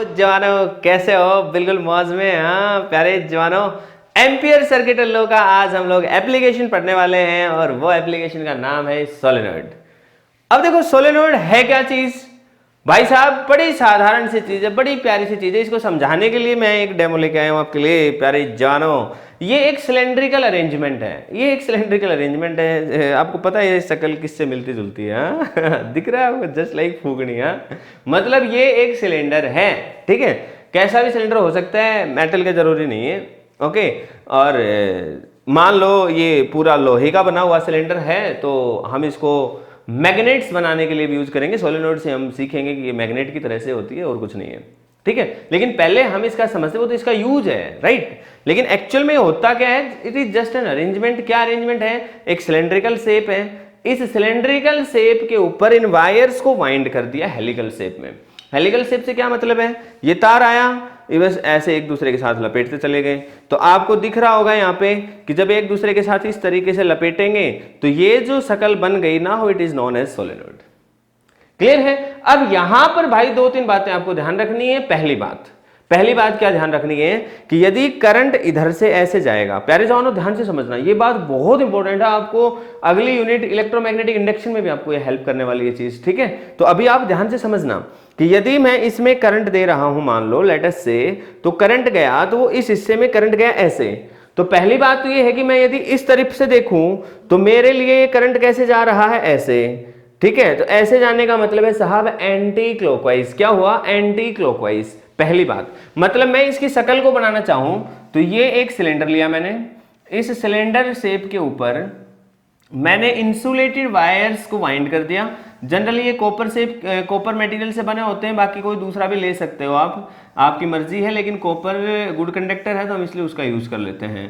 जवानों कैसे हो? बिल्कुल मौज में। हाँ प्यारे जवानों, एम्पियर सर्किट लॉ का आज हम लोग एप्लीकेशन पढ़ने वाले हैं और वो एप्लीकेशन का नाम है सोलेनॉइड। अब देखो सोलेनॉइड है क्या चीज भाई साहब, बड़ी साधारण सी चीज है, बड़ी प्यारी सी चीज है। इसको समझाने के लिए मैं एक डेमो लेके आया हूं आपके लिए प्यारे जवानों। ये एक सिलेंड्रिकल अरेंजमेंट है, ये एक सिलेंड्रिकल अरेंजमेंट है। आपको पता है ये शक्ल किससे मिलती जुलती है? दिख रहा है आपको? जस्ट लाइक फूकनी। मतलब ये एक सिलेंडर है, ठीक है। कैसा भी सिलेंडर हो सकता है, मेटल का जरूरी नहीं है, ओके। और मान लो ये पूरा लोहे का बना हुआ सिलेंडर है तो हम इसको मैग्नेट्स बनाने के लिए भी यूज करेंगे। सोलेनॉइड से हम सीखेंगे कि ये मैग्नेट की तरह से होती है और कुछ नहीं है, ठीक है। लेकिन पहले हम इसका समझते हो तो इसका यूज है, राइट। लेकिन एक्चुअल में होता क्या है? It is just an arrangement. क्या अरेंजमेंट है? एक सिलेंड्रिकल शेप है, इस सिलेंड्रिकल शेप के ऊपर इन वायर्स को वाइंड कर दिया हेलिकल शेप में। हेलिकल शेप से क्या मतलब है? ये तार आया, ये बस ऐसे एक दूसरे के साथ लपेटते चले गए। तो आपको दिख रहा होगा यहाँ पे कि जब एक दूसरे के साथ इस तरीके से लपेटेंगे तो ये जो शक्ल बन गई ना, it is known as solenoid. Clear है? अब यहां पर भाई दो तीन बातें आपको ध्यान रखनी है। पहली बात क्या ध्यान रखनी है कि यदि करंट इधर से ऐसे जाएगा, प्यारे जवानों ध्यान से समझना, ये बात बहुत इंपॉर्टेंट है। आपको अगली यूनिट इलेक्ट्रोमैग्नेटिक इंडक्शन में भी आपको ये हेल्प करने वाली है चीज, ठीक है। तो अभी आप ध्यान से समझना कि यदि मैं इसमें करंट दे रहा हूं, मान लो लेटस से, तो करंट गया तो वो इस हिस्से में करंट गया ऐसे। तो पहली बात तो ये है कि मैं यदि इस तरफ से देखूं तो मेरे लिए ये करंट कैसे जा रहा है? ऐसे, ठीक है। तो ऐसे जाने का मतलब है साहब एंटी क्लॉकवाइज। क्या हुआ? Anti clockwise. पहली बात मतलब मैं इसकी शक्ल को बनाना चाहूं तो ये एक सिलेंडर लिया मैंने, इस सिलेंडर शेप के ऊपर मैंने इंसुलेटेड वायर्स को वाइंड कर दिया। जनरली ये कॉपर मटेरियल से बने होते हैं, बाकी कोई दूसरा भी ले सकते हो आप, आपकी मर्जी है, लेकिन कॉपर गुड कंडक्टर है तो हम इसलिए उसका यूज कर लेते हैं।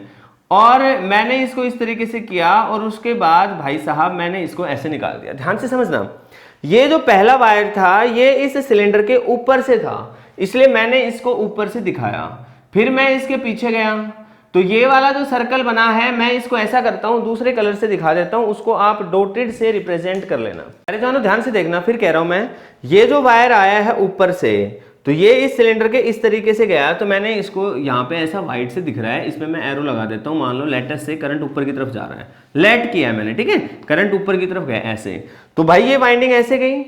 और मैंने इसको इस तरीके से किया और उसके बाद भाई साहब मैंने इसको ऐसे निकाल दिया। ध्यान से समझना, ये जो पहला वायर था ये इस सिलेंडर के ऊपर से था, इसलिए मैंने इसको ऊपर से दिखाया। फिर मैं इसके पीछे गया तो ये वाला जो सर्कल बना है मैं इसको ऐसा करता हूं, दूसरे कलर से दिखा देता हूं, उसको आप डॉटेड से रिप्रेजेंट कर लेना। अरे जानो ध्यान से देखना, फिर कह रहा हूं मैं, ये जो वायर आया है ऊपर से तो ये इस सिलेंडर के इस तरीके से गया, तो मैंने इसको यहाँ पे ऐसा व्हाइट से दिख रहा है, इसमें मैं एरो लगा देता हूँ। मान लो लेटस से करंट ऊपर की तरफ जा रहा है, लेट किया है मैंने, ठीक है, करंट ऊपर की तरफ गया ऐसे। तो भाई ये वाइंडिंग ऐसे गई,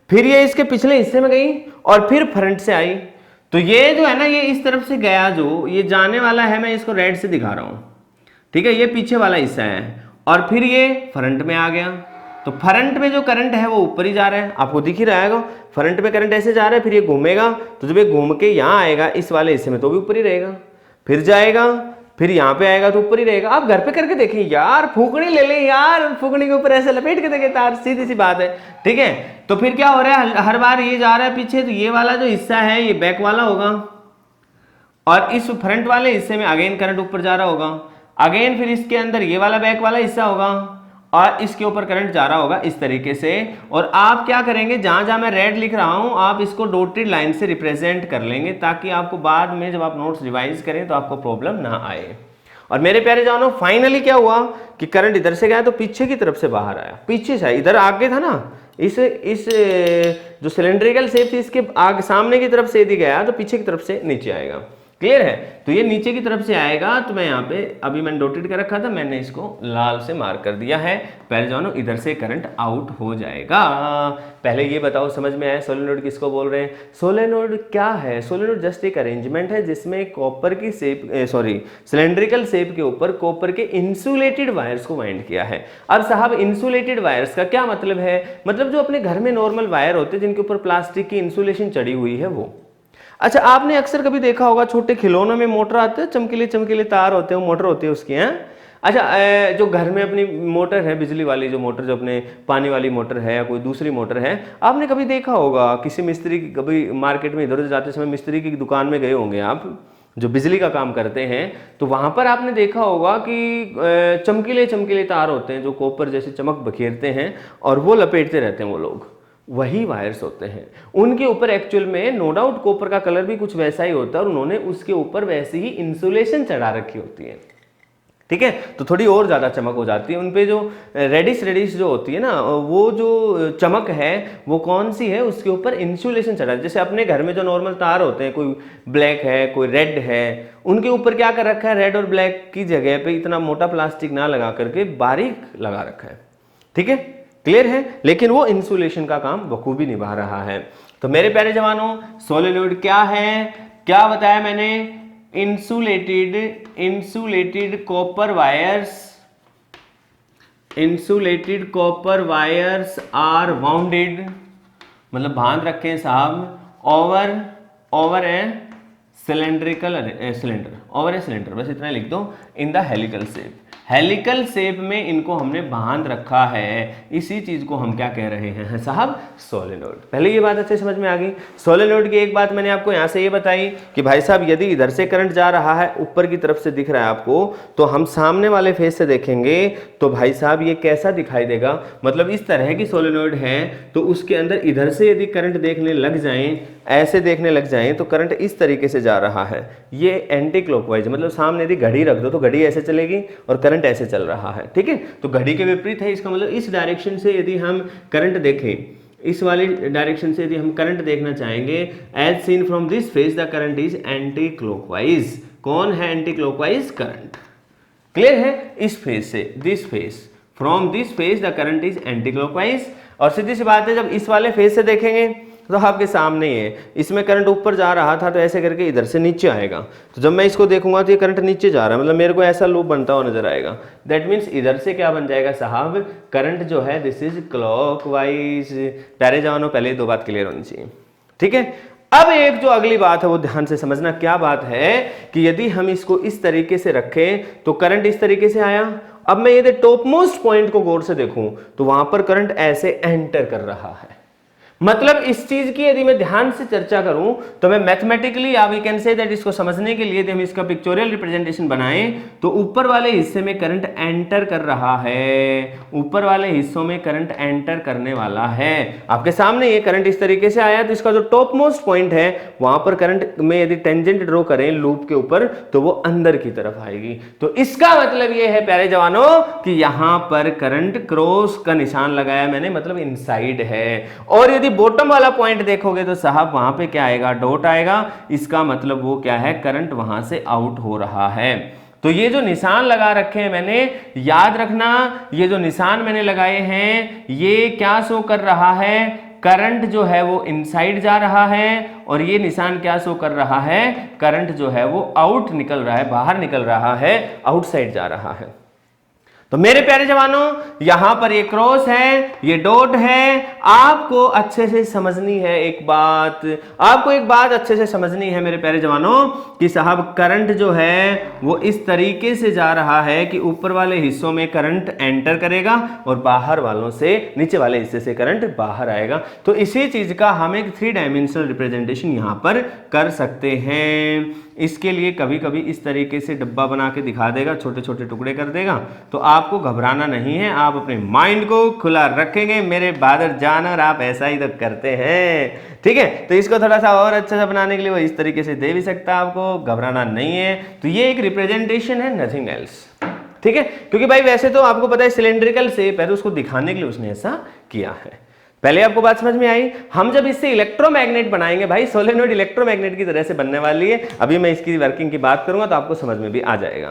फिर ये इसके पिछले हिस्से में गई और फिर फ्रंट से आई। तो ये जो है ना, ये इस तरफ से गया, जो ये जाने वाला है, मैं इसको रेड से दिखा रहा हूँ, ठीक है, ये पीछे वाला हिस्सा है। और फिर ये फ्रंट में आ गया, तो फ्रंट में जो करंट है वो ऊपर ही जा रहा है, आपको दिख ही रहेगा। फ्रंट में करंट ऐसे जा रहा है, फिर ये घूमेगा, तो जब ये घूम के यहाँ आएगा इस वाले हिस्से में तो भी ऊपर ही रहेगा, फिर जाएगा, फिर यहाँ पे आएगा तो ऊपर ही रहेगा। आप घर पे करके देखें यार, फूकनी ले लें यार, फूकनी के ऊपर ऐसे लपेट के देखें तार, सीधी सी बात है, ठीक है। तो फिर क्या हो रहा है, हर बार ये जा रहा है पीछे, तो ये वाला जो हिस्सा है ये बैक वाला होगा और इस फ्रंट वाले हिस्से में अगेन करंट ऊपर जा रहा होगा, अगेन फिर इसके अंदर ये वाला बैक वाला हिस्सा होगा और इसके ऊपर करंट जा रहा होगा इस तरीके से। और आप क्या करेंगे, जहां जहां मैं रेड लिख रहा हूं आप इसको डॉटेड लाइन से रिप्रेजेंट कर लेंगे, ताकि आपको बाद में जब आप नोट्स रिवाइज करें तो आपको प्रॉब्लम ना आए। और मेरे प्यारे जानो, फाइनली क्या हुआ कि करंट इधर से गया तो पीछे की तरफ से बाहर आया, पीछे से, इधर आगे था ना, इस जो सिलेंड्रिकल शेप थी इसके आगे सामने की तरफ से यदि गया तो पीछे की तरफ से नीचे आएगा। क्लियर है? तो ये नीचे की तरफ से आएगा, तो मैं यहाँ पे अभी मैंने डॉटेड कर रखा था, मैंने इसको लाल से मार्क कर दिया है। पहले जानो इधर से करंट आउट हो जाएगा। पहले ये बताओ समझ में आया सोलेनॉइड किसको बोल रहे हैं? सोलेनॉइड क्या है? सोलेनॉइड जस्ट एक अरेंजमेंट है जिसमें कॉपर की सिलेंड्रिकल शेप के ऊपर कॉपर के इंसुलेटेड वायर्स को वाइंड किया है। अब साहब इंसुलेटेड वायर्स का क्या मतलब है? मतलब जो अपने घर में नॉर्मल वायर होते हैं जिनके ऊपर प्लास्टिक की इंसुलेशन चढ़ी हुई है वो। अच्छा, आपने अक्सर कभी देखा होगा छोटे खिलौनों में मोटर आते हैं, चमकीले चमकीले तार होते हैं, मोटर होती है उसकी, हैं? अच्छा, जो घर में अपनी मोटर है, बिजली वाली जो मोटर, जो अपने पानी वाली मोटर है या कोई दूसरी मोटर है, आपने कभी देखा होगा किसी मिस्त्री की, कभी मार्केट में इधर उधर जाते समय मिस्त्री की दुकान में गए होंगे आप, जो बिजली का काम करते हैं, तो वहां पर आपने देखा होगा कि चमकीले चमकीले तार होते हैं जो कॉपर जैसे चमक बखेरते हैं और वो लपेटते रहते हैं वो लोग, वही वायर्स होते हैं। उनके ऊपर एक्चुअल में नो डाउट कॉपर का कलर भी कुछ वैसा ही होता है और उन्होंने उसके ऊपर वैसी ही इंसुलेशन चढ़ा रखी होती है। ठीक है। तो थोड़ी और ज़्यादा चमक हो जाती है उन पे, जो रेडिश जो होती है ना, वो जो चमक है वो कौन सी है, उसके ऊपर इंसुलेशन चढ़ा है। जैसे अपने घर में जो नॉर्मल तार होते हैं, कोई ब्लैक है कोई रेड है, उनके ऊपर क्या कर रखा है, रेड और ब्लैक की जगह पे इतना मोटा प्लास्टिक ना लगा करके बारीक लगा रखा है। ठीक है, क्लियर है। लेकिन वो इंसुलेशन का काम बखूबी निभा रहा है। तो मेरे प्यारे जवानों, सोलेनोइड क्या है, क्या बताया मैंने, insulated copper wires are wounded, मतलब बांध रखे हैं साहब, ओवर ए सिलेंडर, बस इतना लिख दो, इन द हेलिकल शेप में इनको हमने बांध रखा है। इसी चीज को हम क्या कह रहे हैं साहब, सोलेनोइड। पहले ये बात अच्छे समझ में आ गई। सोलेनोइड की एक बात मैंने आपको यहां से ये बताई कि भाई साहब यदि इधर से करंट जा रहा है, ऊपर की तरफ से दिख रहा है आपको, तो हम सामने वाले फेस से देखेंगे तो भाई साहब ये कैसा दिखाई देगा, मतलब इस तरह की सोलेनोइड है तो उसके अंदर इधर से यदि करंट देखने लग जाएं, ऐसे देखने लग जाएं, तो करंट इस तरीके से जा रहा है, ये एंटी क्लॉकवाइज, मतलब सामने यदि घड़ी रख दो तो घड़ी ऐसे चलेगी और करंट ऐसे चल रहा है। ठीक है, तो घड़ी के विपरीत है, इसका मतलब इस डायरेक्शन से यदि हम करंट देखें, इस वाली डायरेक्शन से यदि हम करंट देखना चाहेंगे, as seen from this face the current is anti clockwise. कौन है एंटी क्लॉकवाइज? करंट। क्लियर है, इस फेस से, this face, from this face the current is anti clockwise. और सीधी सी बात है, जब इस वाले फेस से देखेंगे तो आपके सामने है, इसमें करंट ऊपर जा रहा था तो ऐसे करके इधर से नीचे आएगा, तो जब मैं इसको देखूंगा तो ये करंट नीचे जा रहा है, मतलब मेरे को ऐसा लूप बनता हुआ नजर आएगा। दैट मीन्स इधर से क्या बन जाएगा साहब, करंट जो है दिस इज क्लॉकवाइज। प्यारे जवानों, पहले 2 बात क्लियर होनी चाहिए। ठीक है, अब एक जो अगली बात है वो ध्यान से समझना। क्या बात है कि यदि हम इसको इस तरीके से रखें तो करंट इस तरीके से आया। अब मैं यदि टॉप मोस्ट पॉइंट को गौर से देखूं तो वहां पर करंट ऐसे एंटर कर रहा है। मतलब इस चीज की यदि मैं ध्यान से चर्चा करूं तो मैं मैथमेटिकली, आप वी कैन से दैट, इसको समझने के लिए यदि हम इसका पिक्चोरियल रिप्रेजेंटेशन बनाएं तो ऊपर वाले हिस्से में करंट एंटर कर रहा है, ऊपर वाले हिस्सों में करंट एंटर करने वाला है। आपके सामने ये करंट इस तरीके से आया, तो इसका जो टॉप मोस्ट पॉइंट है वहां पर करंट में यदि टेंजेंट ड्रॉ करें लूप के ऊपर तो वो अंदर की तरफ आएगी। तो इसका मतलब ये है प्यारे जवानों कि यहां पर करंट क्रॉस का निशान लगाया मैंने, मतलब इनसाइड है। और यदि बॉटम वाला पॉइंट देखोगे तो साहब वहां पे क्या आएगा, डॉट आएगा। इसका मतलब वो क्या है, करंट वहां से आउट हो रहा है। तो ये जो निशान लगा रखे हैं मैंने, याद रखना, ये जो निशान मैंने लगाए हैं ये क्या शो कर रहा है, करंट जो है वो इनसाइड जा रहा है, और ये निशान क्या शो कर रहा है, करंट जो है वो आउट निकल रहा है, बाहर निकल रहा है, आउटसाइड जा रहा है। तो मेरे प्यारे जवानों, यहां पर ये क्रॉस है, ये डॉट है। आपको अच्छे से समझनी है एक बात, आपको एक बात अच्छे से समझनी है मेरे प्यारे जवानों कि साहब करंट जो है वो इस तरीके से जा रहा है कि ऊपर वाले हिस्सों में करंट एंटर करेगा और बाहर वालों से, नीचे वाले हिस्से से करंट बाहर आएगा। तो इसी चीज का हम एक 3 डायमेंशनल रिप्रेजेंटेशन यहां पर कर सकते हैं। इसके लिए कभी कभी इस तरीके से डब्बा बना के दिखा देगा, छोटे छोटे टुकड़े कर देगा, तो आपको घबराना नहीं है, आप अपने माइंड को खुला रखेंगे मेरे बहादुर जानवर, आप ऐसा ही तो करते हैं। ठीक है, तो इसको थोड़ा सा और अच्छा सा बनाने के लिए वो इस तरीके से दे भी सकता है, आपको घबराना नहीं है। तो ये एक रिप्रेजेंटेशन है, नथिंग एल्स। ठीक है, क्योंकि भाई वैसे तो आपको पता है सिलेंड्रिकल शेप है, तो उसको दिखाने के लिए उसने ऐसा किया है। पहले आपको बात समझ में आई। हम जब इससे इलेक्ट्रोमैग्नेट बनाएंगे, भाई सोलेनोइड इलेक्ट्रोमैग्नेट की तरह से बनने वाली है, अभी मैं इसकी वर्किंग की बात करूंगा तो आपको समझ में भी आ जाएगा।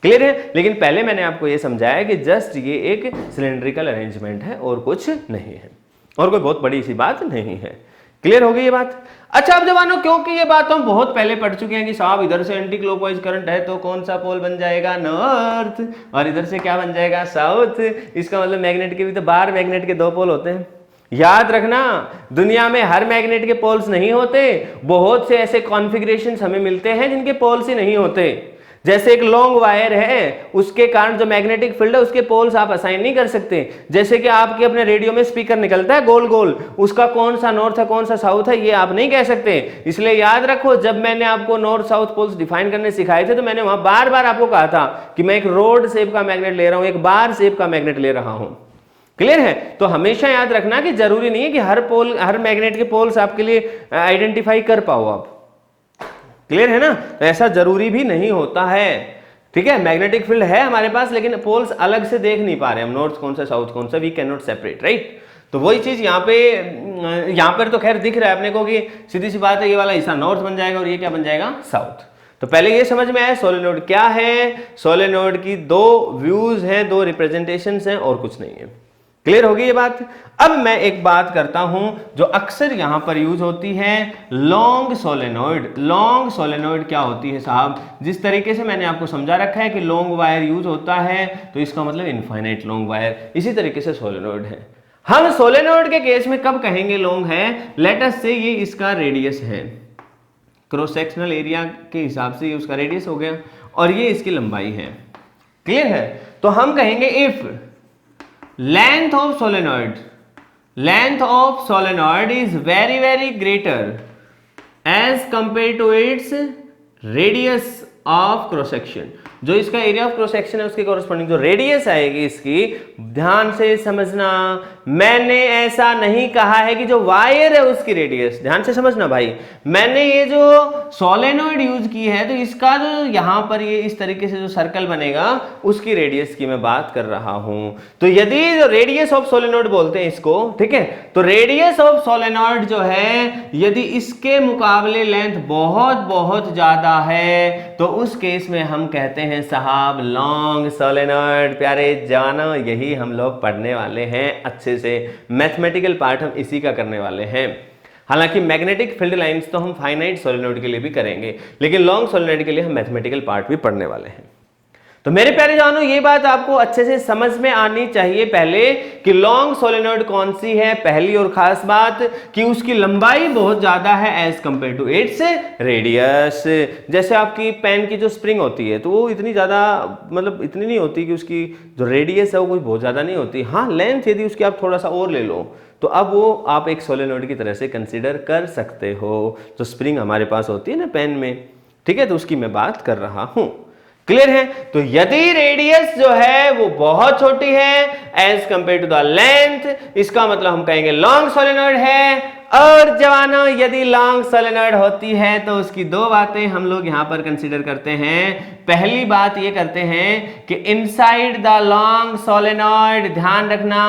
क्लियर है, लेकिन पहले मैंने आपको यह समझाया कि जस्ट ये एक सिलेंड्रिकल अरेंजमेंट है और कुछ नहीं है, और कोई बहुत बड़ी सी बात नहीं है। क्लियर हो गई ये बात? अच्छा अब जवानों, क्योंकि ये बात हम बहुत पहले पढ़ चुके हैं कि साहब इधर से एंटी क्लॉकवाइज करंट है तो कौन सा पोल बन जाएगा, नॉर्थ, और इधर से क्या बन जाएगा, साउथ। इसका मतलब मैग्नेट के भी तो बाहर मैग्नेट के 2 पोल होते हैं। याद रखना, दुनिया में हर मैग्नेट के पोल्स नहीं होते, बहुत से ऐसे कॉन्फ़िगरेशंस हमें मिलते हैं जिनके पोल्स ही नहीं होते। जैसे एक लॉन्ग वायर है, उसके कारण जो मैग्नेटिक फील्ड है उसके पोल्स आप असाइन नहीं कर सकते। जैसे कि आपके अपने रेडियो में स्पीकर निकलता है गोल गोल, उसका कौन सा नॉर्थ है कौन सा साउथ है ये आप नहीं कह सकते। इसलिए याद रखो, जब मैंने आपको नॉर्थ साउथ पोल्स डिफाइन करने सिखाए थे तो मैंने वहां बार बार आपको कहा था कि मैं एक रोड शेप का मैग्नेट ले रहा हूं, एक बार शेप का मैग्नेट ले रहा हूं। क्लियर है? तो हमेशा याद रखना कि जरूरी नहीं है कि हर मैग्नेट के पोल्स आपके लिए आइडेंटिफाई कर पाओ आप। क्लियर है ना? तो ऐसा जरूरी भी नहीं होता है। ठीक है, मैग्नेटिक फील्ड है हमारे पास, लेकिन पोल्स अलग से देख नहीं पा रहे हम, नॉर्थ कौन सा साउथ कौन सा, we can not separate, right. तो वही चीज यहाँ पर तो खैर दिख रहा है अपने को कि सीधी सी बात है, ये वाला हिस्सा नॉर्थ बन जाएगा और ये क्या बन जाएगा, साउथ। तो पहले ये समझ में आया सोलेनोइड क्या है। सोलेनोइड की दो व्यूज हैं, दो रिप्रेजेंटेशंस हैं और कुछ नहीं है। क्लियर होगी ये बात। अब मैं एक बात करता हूं जो अक्सर यहां पर यूज होती है, लॉन्ग सोलेनोइड। लॉन्ग सोलेनोइड क्या होती है साहब, जिस तरीके से मैंने आपको समझा रखा है कि लॉन्ग वायर यूज होता है तो इसका मतलब इनफाइनाइट लॉन्ग वायर, इसी तरीके से सोलेनोइड है। हम सोलेनोइड के केस में कब कहेंगे लॉन्ग है, लेट अस से ये इसका रेडियस है, क्रॉस सेक्शनल एरिया के हिसाब से ये उसका रेडियस हो गया और ये इसकी लंबाई है। क्लियर है। तो हम कहेंगे if length of solenoid is very greater as compared to its radius of cross section, जो इसका एरिया ऑफ क्रॉस सेक्शन है उसके कॉरेस्पॉन्डिंग जो रेडियस आएगी इसकी, ध्यान से समझना, मैंने ऐसा नहीं कहा है कि जो वायर है उसकी रेडियस, ध्यान से समझना भाई, मैंने ये जो सोलेनोइड यूज की है तो इसका जो यहां पर ये इस तरीके से जो सर्कल बनेगा उसकी रेडियस की मैं बात कर रहा हूं। तो यदि जो रेडियस ऑफ सोलेनोइड बोलते हैं इसको, ठीक है, तो रेडियस ऑफ सोलेनोइड जो है यदि इसके मुकाबले लेंथ बहुत ज्यादा है तो उस केस में हम कहते हैं साहब लॉन्ग सोलेनोइड। प्यारे जवानों, यही हम लोग पढ़ने वाले हैं अच्छे से, मैथमेटिकल पार्ट हम इसी का करने वाले हैं। हालांकि मैग्नेटिक फील्ड लाइंस तो हम फाइनाइट सोलेनोइड के लिए भी करेंगे, लेकिन लॉन्ग सोलेनोइड के लिए हम मैथमेटिकल पार्ट भी पढ़ने वाले हैं। तो मेरे प्यारे जवानों, ये बात आपको अच्छे से समझ में आनी चाहिए पहले कि लॉन्ग सोलेनोइड कौन सी है। पहली और खास बात कि उसकी लंबाई बहुत ज्यादा है as compare to its radius. जैसे आपकी पेन की जो स्प्रिंग होती है तो वो इतनी ज्यादा, मतलब इतनी नहीं होती कि उसकी जो रेडियस है वो कोई बहुत ज्यादा नहीं होती। हाँ, लेंथ यदि उसकी आप थोड़ा सा और ले लो तो अब वो आप एक सोलेनोइड की तरह से कंसीडर कर सकते हो। जो स्प्रिंग हमारे पास होती है ना पेन में, ठीक है, तो उसकी मैं बात कर रहा हूं। क्लियर है। तो यदि रेडियस जो है वो बहुत छोटी है as compare to the length, इसका मतलब हम कहेंगे लॉन्ग सोलेनोइड है। और जवानों, यदि लॉन्ग सोलेनोइड होती है तो उसकी दो बातें हम लोग यहां पर कंसीडर करते हैं। पहली बात ये करते हैं कि इनसाइड द लॉन्ग सोलेनोइड, ध्यान रखना,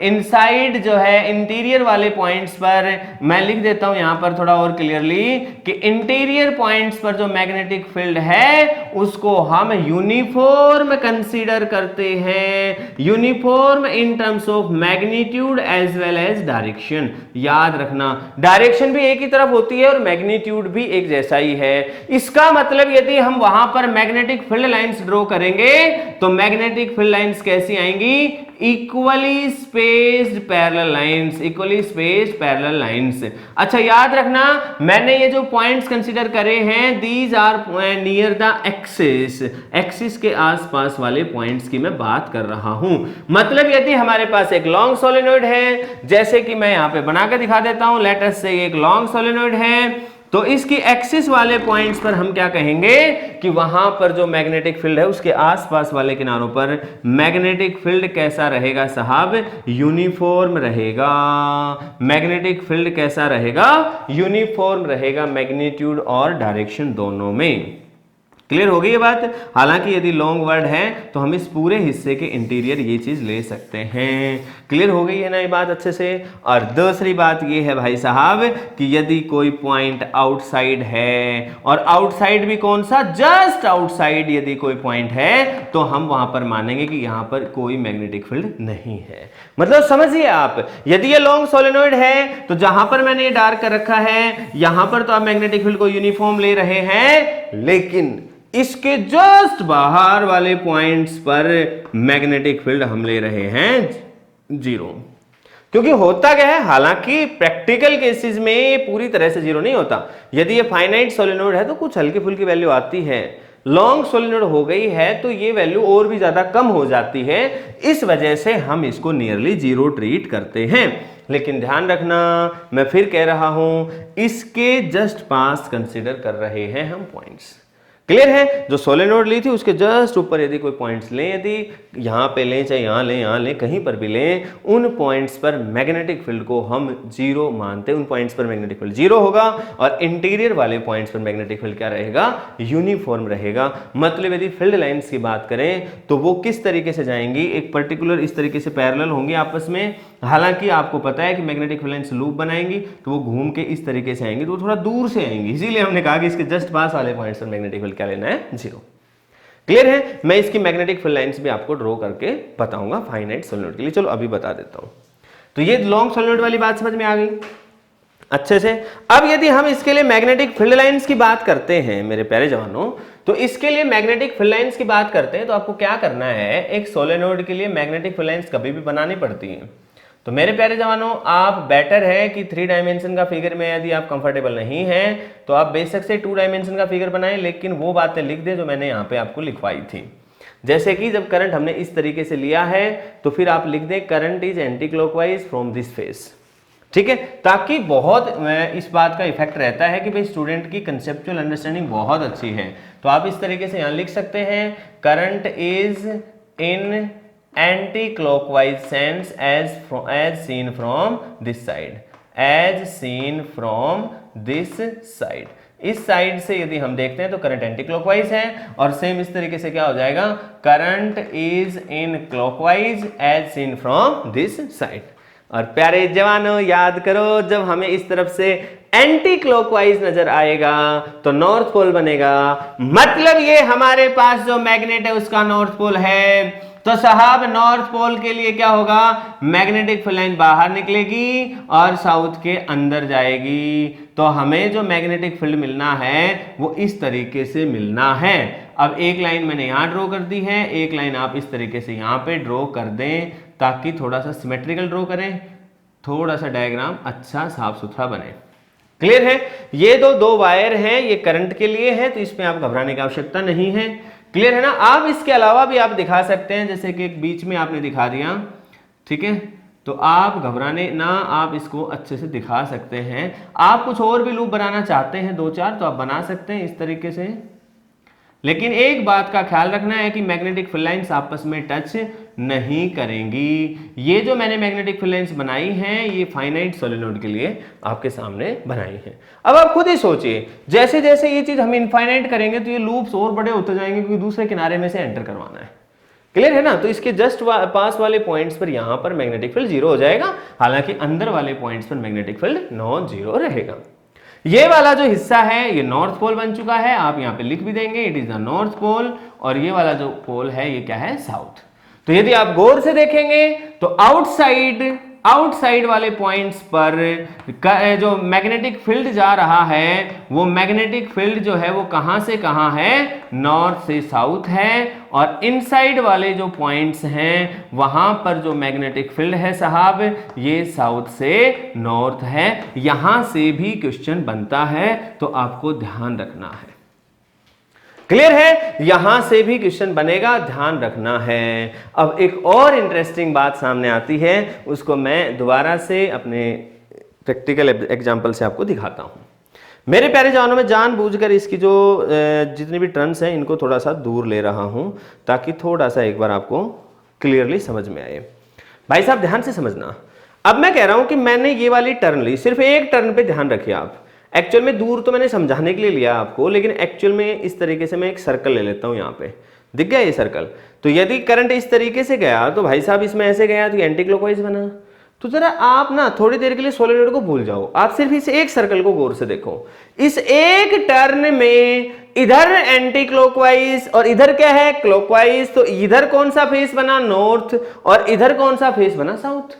इनसाइड जो है इंटीरियर वाले पॉइंट्स पर, मैं लिख देता हूं यहां पर थोड़ा और क्लियरली कि इंटीरियर पॉइंट्स पर जो मैग्नेटिक फील्ड है उसको हम यूनिफॉर्म कंसीडर करते हैं। Uniform in terms of magnitude as well as direction. याद रखना, डायरेक्शन भी एक ही तरफ होती है और मैग्नीट्यूड भी एक जैसा ही है। इसका मतलब यदि हम वहां पर मैग्नेटिक फील्ड लाइंस ड्रॉ करेंगे तो मैग्नेटिक फील्ड लाइंस कैसी आएंगी, equally spaced parallel lines, equally spaced parallel lines. अच्छा याद रखना, मैंने ये जो पॉइंट्स कंसीडर करे हैं these are near the axis, axis के आसपास वाले पॉइंट्स की मैं बात कर रहा हूं। मतलब यदि हमारे पास एक लॉन्ग सोलेनोइड है, जैसे कि मैं यहां पे बनाकर दिखा देता हूं, लेट अस से एक लॉन्ग सोलेनोइड है, तो इसकी एक्सिस वाले पॉइंट्स पर हम क्या कहेंगे कि वहां पर जो मैग्नेटिक फील्ड है उसके आसपास वाले किनारों पर मैग्नेटिक फील्ड कैसा रहेगा साहब, यूनिफॉर्म रहेगा। मैग्नेटिक फील्ड कैसा रहेगा, यूनिफॉर्म रहेगा, मैग्नीट्यूड और डायरेक्शन दोनों में। क्लियर हो गई ये बात। हालांकि यदि लॉन्ग वर्ड है तो हम इस पूरे हिस्से के इंटीरियर ये चीज ले सकते हैं। क्लियर हो गई है ना ये बात अच्छे से। और दूसरी बात ये है भाई साहब कि यदि कोई पॉइंट आउटसाइड है, और आउटसाइड भी कौन सा, जस्ट आउटसाइड यदि कोई पॉइंट है तो हम वहां पर मानेंगे कि यहां पर कोई मैग्नेटिक फील्ड नहीं है। मतलब समझिए आप, यदि ये लॉन्ग सोलेनोइड है तो जहां पर मैंने ये डार्क कर रखा है यहां पर तो आप मैग्नेटिक फील्ड को यूनिफॉर्म ले रहे हैं, लेकिन इसके जस्ट बाहर वाले पॉइंट्स पर मैग्नेटिक फील्ड हम ले रहे हैं जीरो। क्योंकि होता क्या है, हालांकि प्रैक्टिकल केसेस में पूरी तरह से जीरो नहीं होता। यदि ये फाइनाइट सोलेनोइड है तो कुछ हल्की फुल्की वैल्यू आती है, लॉन्ग सोलेनोइड हो गई है तो ये वैल्यू और भी ज्यादा कम हो जाती है। इस वजह से हम इसको नियरली जीरो ट्रीट करते हैं। लेकिन ध्यान रखना, मैं फिर कह रहा हूं, इसके जस्ट पास कंसीडर कर रहे हैं हम पॉइंट्स। क्लियर है? जो सोलेनोइड ली थी उसके जस्ट ऊपर यदि कोई पॉइंट्स लें, यदि यहाँ पे लें चाहे यहाँ लें कहीं पर भी लें, उन पॉइंट्स पर मैग्नेटिक फील्ड को हम जीरो मानते हैं। उन पॉइंट्स पर मैग्नेटिक फील्ड जीरो होगा और इंटीरियर वाले पॉइंट्स पर मैग्नेटिक फील्ड क्या रहेगा? यूनिफॉर्म रहेगा। मतलब यदि फील्ड लाइंस की बात करें तो वो किस तरीके से जाएंगी? एक पर्टिकुलर इस तरीके से पैरेलल होंगी आपस में। हालांकि आपको पता है कि मैग्नेटिक फील्ड लाइंस लूप बनाएंगी तो वो घूम के इस तरीके से आएंगी, तो वो थोड़ा दूर से आएंगी। इसीलिए हमने कहा कि इसके जस्ट पास वाले पॉइंट्स पर मैग्नेटिक फील्ड क्या लेना है? जीरो। क्लियर है? मैं इसकी मैग्नेटिक फील्ड लाइंस भी आपको ड्रॉ करके बताऊंगा फाइनाइट सोलेनोइड के लिए। चलो अभी बता देता हूं। तो ये लॉन्ग सोलेनोइड वाली बात समझ में आ गई अच्छे से। अब यदि हम इसके लिए मैग्नेटिक फील्ड लाइंस की बात करते हैं मेरे प्यारे जवानों, तो इसके लिए मैग्नेटिक फील्ड लाइंस की बात करते हैं तो आपको क्या करना है? एक सोलेनोइड के लिए मैग्नेटिक फील्ड लाइंस कभी भी बनानी पड़ती है। तो मेरे प्यारे जवानों, आप बेटर है कि 3 डायमेंशन का फिगर में यदि आप कंफर्टेबल नहीं हैं तो आप बेशक से 2 डायमेंशन का फिगर बनाएं, लेकिन वो बातें लिख दें जो मैंने यहाँ पे आपको लिखवाई थी। जैसे कि जब करंट हमने इस तरीके से लिया है तो फिर आप लिख दें current is anti clockwise from this face. ठीक है, ताकि बहुत इस बात का इफेक्ट रहता है कि भाई स्टूडेंट की कंसेप्चुअल अंडरस्टैंडिंग बहुत अच्छी है। तो आप इस तरीके से यहाँ लिख सकते हैं current is in anti clockwise sense as seen from this side, as seen from this side. इस साइड से यदि हम देखते हैं तो करंट एंटी क्लॉकवाइज है, और सेम इस तरीके से क्या हो जाएगा? Current is in clockwise as seen from this side. और प्यारे जवानों याद करो, जब हमें इस तरफ से एंटी क्लॉकवाइज नजर आएगा तो नॉर्थ पोल बनेगा। मतलब ये हमारे पास जो मैग्नेट है उसका नॉर्थ पोल है। तो साहब नॉर्थ पोल के लिए क्या होगा? मैग्नेटिक फील्ड लाइन बाहर निकलेगी और साउथ के अंदर जाएगी। तो हमें जो मैग्नेटिक फील्ड मिलना है वो इस तरीके से मिलना है। अब एक लाइन मैंने यहां ड्रॉ कर दी है, एक लाइन आप इस तरीके से यहां पे ड्रॉ कर दें ताकि थोड़ा सा सिमेट्रिकल ड्रॉ करें, थोड़ा सा डायग्राम अच्छा साफ सुथरा बने। क्लियर है? ये दो वायर हैं, ये करंट के लिए है, तो इसमें आप घबराने की आवश्यकता नहीं है। क्लियर है ना? आप इसके अलावा भी आप दिखा सकते हैं, जैसे कि एक बीच में आपने दिखा दिया, ठीक है, तो आप घबराने ना, आप इसको अच्छे से दिखा सकते हैं। आप कुछ और भी लूप बनाना चाहते हैं 2-4 तो आप बना सकते हैं इस तरीके से, लेकिन एक बात का ख्याल रखना है कि मैग्नेटिक फील्ड लाइंस आपस में टच नहीं करेंगी। ये जो मैंने मैग्नेटिक फील्ड लाइंस बनाई हैं ये फाइनाइट सोलेनोइड के लिए आपके सामने बनाई है। अब आप खुद ही सोचिए, जैसे जैसे ये चीज हम इनफाइनाइट करेंगे तो ये लूप्स और बड़े होते जाएंगे क्योंकि दूसरे किनारे में से एंटर करवाना है। क्लियर है ना? तो इसके जस्ट पास वाले पॉइंट्स पर यहां पर मैग्नेटिक फील्ड जीरो हो जाएगा, हालांकि अंदर वाले पॉइंट्स पर मैग्नेटिक फील्ड नॉन जीरो रहेगा। ये वाला जो हिस्सा है ये नॉर्थ पोल बन चुका है, आप यहाँ पे लिख भी देंगे it is the north pole, और ये वाला जो पोल है ये क्या है? साउथ। तो यदि आप गौर से देखेंगे तो आउटसाइड वाले पॉइंट्स पर जो मैग्नेटिक फील्ड जा रहा है वो मैग्नेटिक फील्ड जो है वो कहां से कहां है? नॉर्थ से साउथ है, और इनसाइड वाले जो पॉइंट्स हैं वहां पर जो मैग्नेटिक फील्ड है साहब ये साउथ से नॉर्थ है। यहां से भी क्वेश्चन बनता है तो आपको ध्यान रखना है। क्लियर है? यहां से भी क्वेश्चन बनेगा, ध्यान रखना है। अब एक और इंटरेस्टिंग बात सामने आती है, उसको मैं दोबारा से अपने प्रैक्टिकल एग्जांपल से आपको दिखाता हूं। मेरे प्यारे जवानों में जानबूझकर इसकी जो जितनी भी टर्न्स हैं इनको थोड़ा सा दूर ले रहा हूं ताकि थोड़ा सा एक बार आपको क्लियरली समझ में आए। भाई साहब ध्यान से समझना। अब मैं कह रहा हूं कि मैंने ये वाली टर्न ली, सिर्फ एक टर्न पे ध्यान रखिए आप। एक्चुअल में दूर तो मैंने समझाने के लिए लिया आपको, लेकिन एक्चुअल में इस तरीके से मैं एक सर्कल ले लेता हूं। यहाँ पे दिख गया ये सर्कल। तो यदि करंट इस तरीके से गया तो भाई साहब इसमें ऐसे गया तो एंटी क्लॉकवाइज बना। तो जरा आप ना थोड़ी देर के लिए सोलेनोइड को भूल जाओ, आप सिर्फ इस एक सर्कल को गौर से देखो। इस एक टर्न में इधर एंटी क्लॉकवाइज और इधर क्या है? क्लॉकवाइज। तो इधर कौन सा फेस बना? नॉर्थ, और इधर कौन सा फेस बना? साउथ।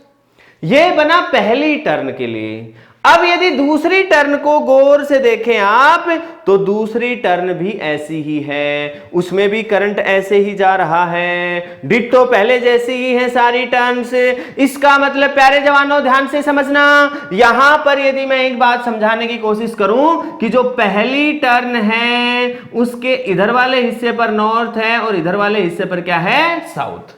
ये बना पहली टर्न के लिए। अब यदि दूसरी टर्न को गौर से देखें आप तो दूसरी टर्न भी ऐसी ही है, उसमें भी करंट ऐसे ही जा रहा है, डिट्टो पहले जैसी ही है सारी टर्न्स। इसका मतलब प्यारे जवानों ध्यान से समझना, यहां पर यदि मैं एक बात समझाने की कोशिश करूं कि जो पहली टर्न है उसके इधर वाले हिस्से पर नॉर्थ है और इधर वाले हिस्से पर क्या है? साउथ।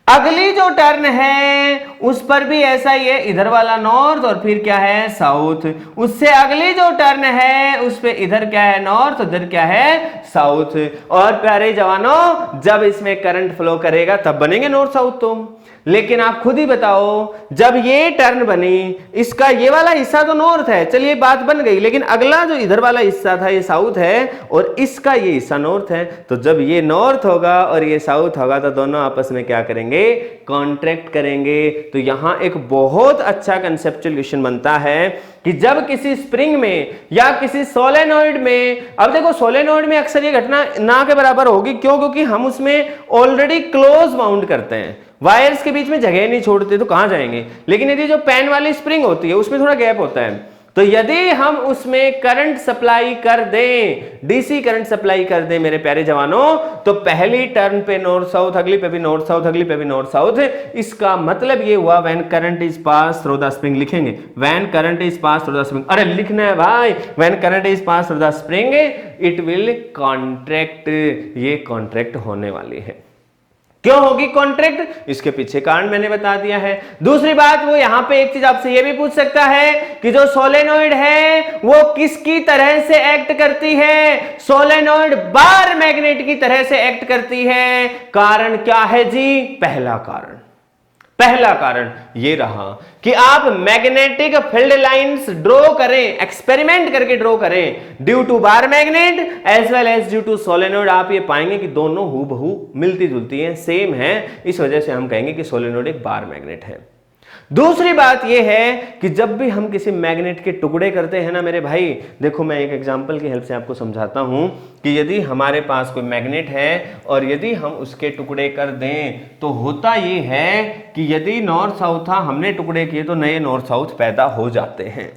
अगली जो टर्न है उस पर भी ऐसा ही है, इधर वाला नॉर्थ और फिर क्या है साउथ। उससे अगली जो टर्न है उस पे इधर क्या है नॉर्थ, उधर क्या है साउथ। और प्यारे जवानों जब इसमें करंट फ्लो करेगा तब बनेंगे नॉर्थ साउथ। तो लेकिन आप खुद ही बताओ जब ये टर्न बनी, इसका ये वाला हिस्सा तो नॉर्थ है, चलिए बात बन गई, लेकिन अगला जो इधर वाला हिस्सा था ये साउथ है और इसका ये हिस्सा नॉर्थ है। तो जब ये नॉर्थ होगा और ये साउथ होगा तो दोनों आपस में क्या करेंगे, कॉन्ट्रैक्ट करेंगे। तो यहां एक बहुत अच्छा कंसेप्चुअल क्वेश्चन बनता है कि जब किसी स्प्रिंग में या किसी सोलेनॉइड में, अब देखो सोलेनॉइड में अक्सर ये घटना ना के बराबर होगी, क्यों? क्योंकि हम उसमें ऑलरेडी क्लोज बाउंड करते हैं, वायर्स के बीच में जगह नहीं छोड़ते, तो कहां जाएंगे। लेकिन यदि जो पेन वाली स्प्रिंग होती है उसमें थोड़ा गैप होता है, तो यदि हम उसमें करंट सप्लाई कर दें, डीसी करंट सप्लाई कर दें मेरे प्यारे जवानों, तो पहली टर्न पे नॉर्थ साउथ, अगली पे भी नॉर्थ साउथ, अगली पे भी नॉर्थ साउथ। इसका मतलब ये हुआ when current is pass through the spring, लिखेंगे when current is pass through the spring, अरे लिखना है भाई, when current is pass through the spring it will contract, ये कॉन्ट्रैक्ट होने वाली है। क्यों होगी कॉन्ट्रैक्ट, इसके पीछे कारण मैंने बता दिया है। दूसरी बात, वो यहां पे एक चीज आपसे ये भी पूछ सकता है कि जो सोलेनॉइड है वो किसकी तरह से एक्ट करती है, सोलेनॉइड बार मैग्नेट की तरह से एक्ट करती है। कारण क्या है जी, पहला कारण ये रहा कि आप मैग्नेटिक फील्ड लाइंस ड्रॉ करें, एक्सपेरिमेंट करके ड्रॉ करें due to bar magnet as well as due to solenoid, आप ये पाएंगे कि दोनों हूबहू मिलती जुलती हैं, सेम है। इस वजह से हम कहेंगे कि सोलेनॉइड एक बार मैग्नेट है। दूसरी बात यह है कि जब भी हम किसी मैग्नेट के टुकड़े करते हैं ना मेरे भाई, देखो मैं एक एग्जांपल की हेल्प से आपको समझाता हूं कि यदि हमारे पास कोई मैग्नेट है और यदि हम उसके टुकड़े कर दें तो होता यह है कि यदि नॉर्थ साउथ था, हमने टुकड़े किए तो नए नॉर्थ साउथ पैदा हो जाते हैं।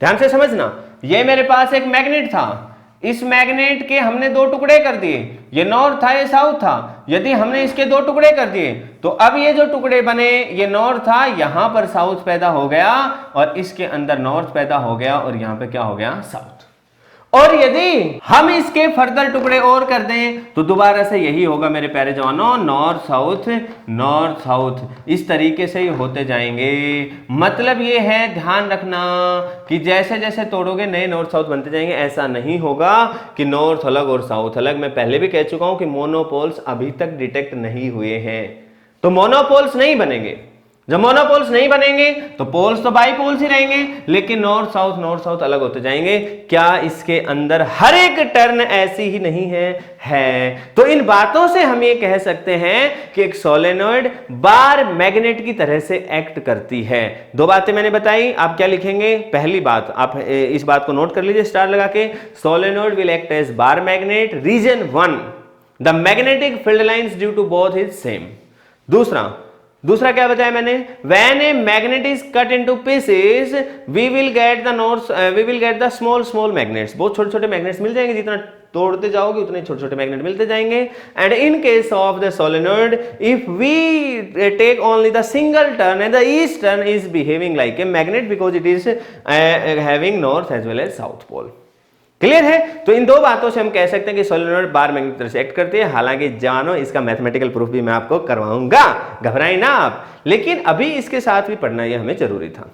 ध्यान से समझना, यह मेरे पास एक मैग्नेट था, इस मैग्नेट के हमने दो टुकड़े कर दिए, ये नॉर्थ था ये साउथ था। यदि हमने इसके दो टुकड़े कर दिए तो अब ये जो टुकड़े बने, ये नॉर्थ था, यहां पर साउथ पैदा हो गया और इसके अंदर नॉर्थ पैदा हो गया और यहां पे क्या हो गया, साउथ। और यदि हम इसके फर्दर टुकड़े और कर दें तो दोबारा से यही होगा मेरे प्यारे जवानों, नॉर्थ साउथ, इस तरीके से ही होते जाएंगे। मतलब ये है ध्यान रखना कि जैसे जैसे तोड़ोगे नए नॉर्थ साउथ बनते जाएंगे, ऐसा नहीं होगा कि नॉर्थ अलग और साउथ अलग। मैं पहले भी कह चुका हूं कि मोनोपोल्स अभी तक डिटेक्ट नहीं हुए हैं, तो मोनोपोल्स नहीं बनेंगे। जब मोनोपोल्स नहीं बनेंगे तो पोल्स तो बाईपोल्स ही रहेंगे, लेकिन नॉर्थ साउथ अलग होते जाएंगे। क्या इसके अंदर हर एक टर्न ऐसी ही नहीं है? तो इन बातों से हम ये कह सकते हैं कि एक सोलेनॉइड बार मैग्नेट की तरह से एक्ट करती है। दो बातें मैंने बताई, आप क्या लिखेंगे? पहली बात, आप इस बात को नोट कर लीजिए स्टार लगा के, solenoid will act as bar magnet, region 1 the magnetic field lines due to both is same. दूसरा क्या बताया मैंने? When a magnet is cut into pieces, we will get the small magnets. बहुत छोटे छोटे मैग्नेट्स मिल जाएंगे, जितना तोड़ते जाओगे उतने छोटे छोटे मैग्नेट मिलते जाएंगे। And in case of the solenoid, if we take only the single turn and the each turn is behaving like a magnet because it is having north as well as south pole. Clear है? तो इन दो बातों से हम कह सकते हैं कि सोलेनॉइड बार मैग्नेट की तरह से एक्ट करती है। हालांकि जानो इसका मैथमेटिकल प्रूफ भी मैं आपको करवाऊंगा, घबराएं ना आप, लेकिन अभी इसके साथ भी पढ़ना ये हमें जरूरी था।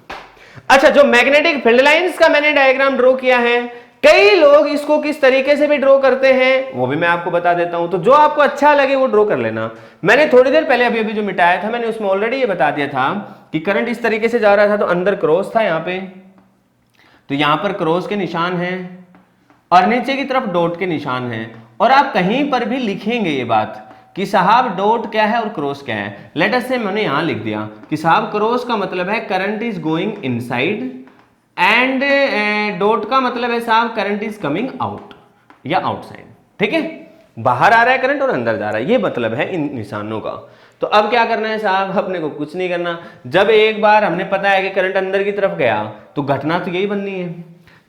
अच्छा, जो मैग्नेटिक फील्ड लाइंस का मैंने डायग्राम ड्रॉ किया है, कई लोग इसको किस तरीके से भी ड्रॉ करते हैं वो भी मैं आपको बता देता हूं, तो जो आपको अच्छा लगे वो ड्रॉ कर लेना। मैंने थोड़ी देर पहले अभी जो मिटाया था मैंने उसमें ऑलरेडी ये बता दिया था कि करंट इस तरीके से जा रहा था, तो अंदर क्रॉस था यहां पे, तो यहां पर क्रॉस के निशान हैं और नीचे की तरफ डॉट के निशान हैं। और आप कहीं पर भी लिखेंगे ये बात कि साहब डॉट क्या है और क्रॉस क्या है। लेट अस से मैंने यहां लिख दिया कि साहब क्रॉस का मतलब है current is going inside and dot का मतलब है साहब करंट इज कमिंग आउट या आउटसाइड। ठीक है, बाहर आ रहा है करंट और अंदर जा रहा है, ये मतलब है इन निशानों का। तो अब क्या करना है साहब, अपने को कुछ नहीं करना। जब एक बार हमने पता है कि करंट अंदर की तरफ गया तो घटना तो यही बननी है।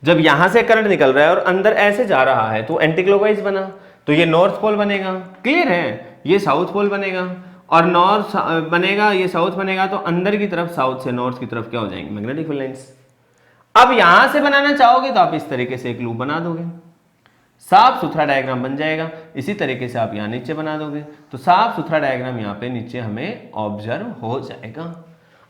जब यहां से करंट निकल रहा है और अंदर ऐसे जा रहा है तो एंटी क्लॉकवाइज बना, तो ये नॉर्थ पोल बनेगा। क्लियर है? ये साउथ पोल बनेगा और नॉर्थ बनेगा, ये साउथ बनेगा, तो अंदर की तरफ साउथ से नॉर्थ की तरफ क्या हो जाएंगे, मैग्नेटिक फील्ड लाइंस। अब यहां से बनाना चाहोगे तो आप इस तरीके से एक लूप बना दोगे। साफ सुथरा डायग्राम बन जाएगा। इसी तरीके से आप यहाँ नीचे बना दोगे तो साफ सुथरा डायग्राम यहाँ पे नीचे हमें ऑब्जर्व हो जाएगा।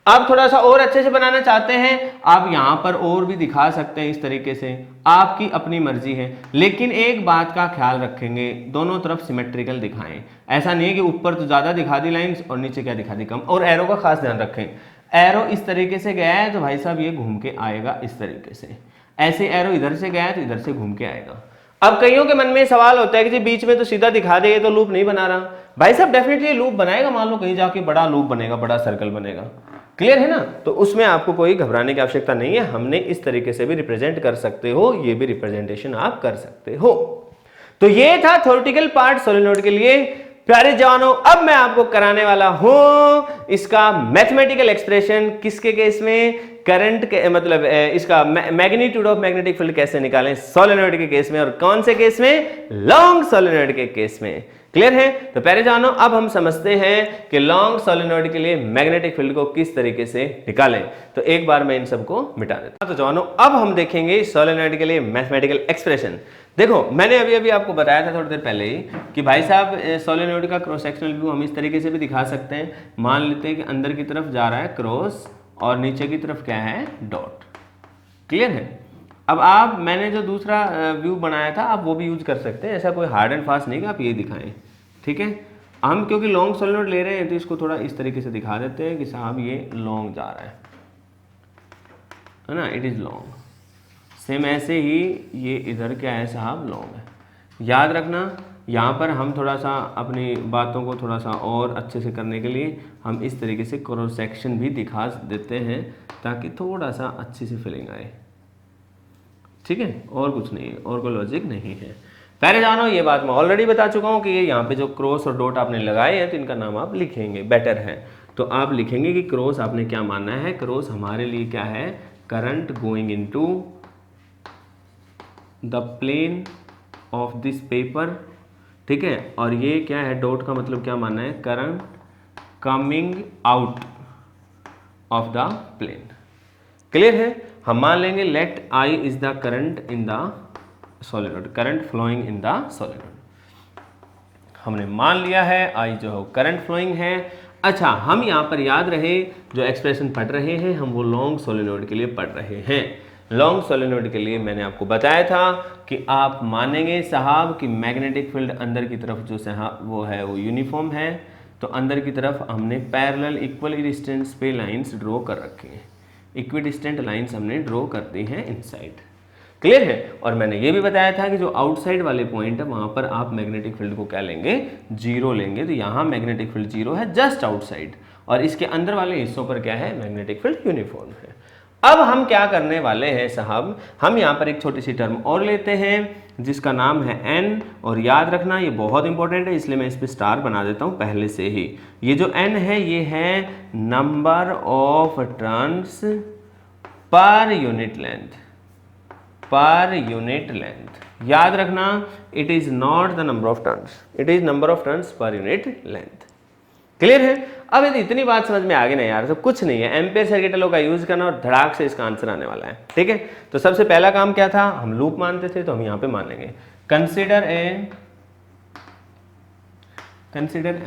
आप थोड़ा सा और अच्छे से बनाना चाहते हैं, आप यहाँ पर और भी दिखा सकते हैं इस तरीके से, आपकी अपनी मर्जी है। लेकिन एक बात का ख्याल रखेंगे, दोनों तरफ सिमेट्रिकल दिखाएं। ऐसा नहीं है कि ऊपर तो ज़्यादा दिखा दी लाइंस और नीचे क्या दिखा दी कम। और एरो का खास ध्यान रखें, एरो इस तरीके से गया है तो भाई साहब ये घूम के आएगा इस तरीके से, ऐसे एरो इधर से गया है तो इधर से घूम के आएगा। अब कईयों के मन में सवाल होता है कि जी बीच में तो सीधा दिखा दे, तो लूप नहीं बना रहा। भाई साहब डेफिनेटली लूप बनाएगा, मान लो कहीं जाके बड़ा लूप बनेगा, बड़ा सर्कल बनेगा, क्लियर है ना। तो उसमें आपको कोई घबराने की आवश्यकता नहीं है, हमने इस तरीके से भी रिप्रेजेंट कर सकते हो, ये भी रिप्रेजेंटेशन आप कर सकते हो। तो ये था थ्योरेटिकल पार्ट सोलेनोइड के लिए। प्यारे जवानों, अब मैं आपको कराने वाला हूं इसका मैथमेटिकल एक्सप्रेशन। किसके केस में? करंट के, मतलब इसका मैग्नीट्यूड ऑफ मैग्नेटिक फील्ड कैसे निकालें सोलेनोइड के केस में, और कौन से केस में? लॉन्ग सोलेनोइड के केस में। क्लियर है? तो प्यारे जवानों, अब हम समझते हैं कि लॉन्ग सोलेनोइड के लिए मैग्नेटिक फील्ड को किस तरीके से निकालें। तो एक बार मैं इन सबको मिटा देता हूं। तो जवानों, अब हम देखेंगे सोलेनोइड के लिए मैथमेटिकल एक्सप्रेशन। देखो, मैंने अभी अभी आपको बताया था थोड़ी देर पहले ही कि भाई साहब सोलेनोइड का क्रॉस सेक्शनल व्यू हम इस तरीके से भी दिखा सकते हैं। मान लेते हैं कि अंदर की तरफ जा रहा है क्रॉस और नीचे की तरफ क्या है? डॉट। क्लियर है? अब आप, मैंने जो दूसरा व्यू बनाया था आप वो भी यूज कर सकते हैं, ऐसा कोई हार्ड एंड फास्ट नहीं कि आप ये दिखाएं। ठीक है, हम क्योंकि लॉन्ग सोलेनोइड ले रहे हैं तो इसको थोड़ा इस तरीके से दिखा देते हैं कि साहब ये लॉन्ग जा रहा है ना, इट इज लॉन्ग। सेम ऐसे ही ये इधर क्या है साहब? लॉन्ग है। याद रखना, यहाँ पर हम थोड़ा सा अपनी बातों को थोड़ा सा और अच्छे से करने के लिए हम इस तरीके से क्रॉस सेक्शन भी दिखा देते हैं ताकि थोड़ा सा अच्छी सी फीलिंग आए। ठीक है, और कुछ नहीं है, और कोई लॉजिक नहीं है। पहले जानो, ये बात मैं ऑलरेडी बता चुका हूँ कि ये यहाँ पे जो क्रॉस और डॉट आपने लगाए हैं तो इनका नाम आप लिखेंगे, बेटर है। तो आप लिखेंगे कि क्रॉस आपने क्या मानना है? क्रॉस हमारे लिए क्या है? Current going into the plane of this paper. ठीक है, और ये क्या है? डॉट का मतलब क्या मानना है? Current coming out of the plane. Clear है? हम मान लेंगे let I is the current in the solenoid, current flowing in the solenoid. हमने मान लिया है आई जो है करंट फ्लोइंग है। अच्छा, हम यहाँ पर याद रहे जो एक्सप्रेशन पढ़ रहे हैं हम वो लॉन्ग सोलेनोइड के लिए पढ़ रहे हैं। लॉन्ग सोलेनोइड के लिए मैंने आपको बताया था कि आप मानेंगे साहब कि मैग्नेटिक फील्ड अंदर की तरफ जो साहब वो है वो यूनिफॉर्म है, तो अंदर की तरफ हमने पैरेलल इक्वल डिस्टेंस पे लाइंस ड्रॉ कर रखी हैं, इक्विडिस्टेंट लाइंस हमने ड्रॉ कर दी हैं इनसाइड। क्लियर है? और मैंने ये भी बताया था कि जो आउटसाइड वाले पॉइंट है वहां पर आप मैग्नेटिक फील्ड को क्या लेंगे? जीरो लेंगे। तो यहाँ मैग्नेटिक फील्ड जीरो है जस्ट आउटसाइड, और इसके अंदर वाले हिस्सों पर क्या है? मैग्नेटिक फील्ड यूनिफॉर्म है। अब हम क्या करने वाले हैं साहब? हम यहाँ पर एक छोटी सी टर्म और लेते हैं जिसका नाम है n, और याद रखना ये बहुत इंपॉर्टेंट है इसलिए मैं इस पर स्टार बना देता हूँ पहले से ही। ये जो n है ये है number of turns per unit length, पर यूनिट लेंथ। याद रखना, it is not the number of turns, it is number of turns per unit length. Clear है? अब यदि इतनी बात समझ में आ गई ना यार, तो कुछ नहीं है, एम्पेयर सर्किट लॉ का यूज करना और धड़ाक से इसका आंसर आने वाला है। ठीक है, तो सबसे पहला काम क्या था? हम लूप मानते थे तो हम यहां पे मान लेंगे कंसिडर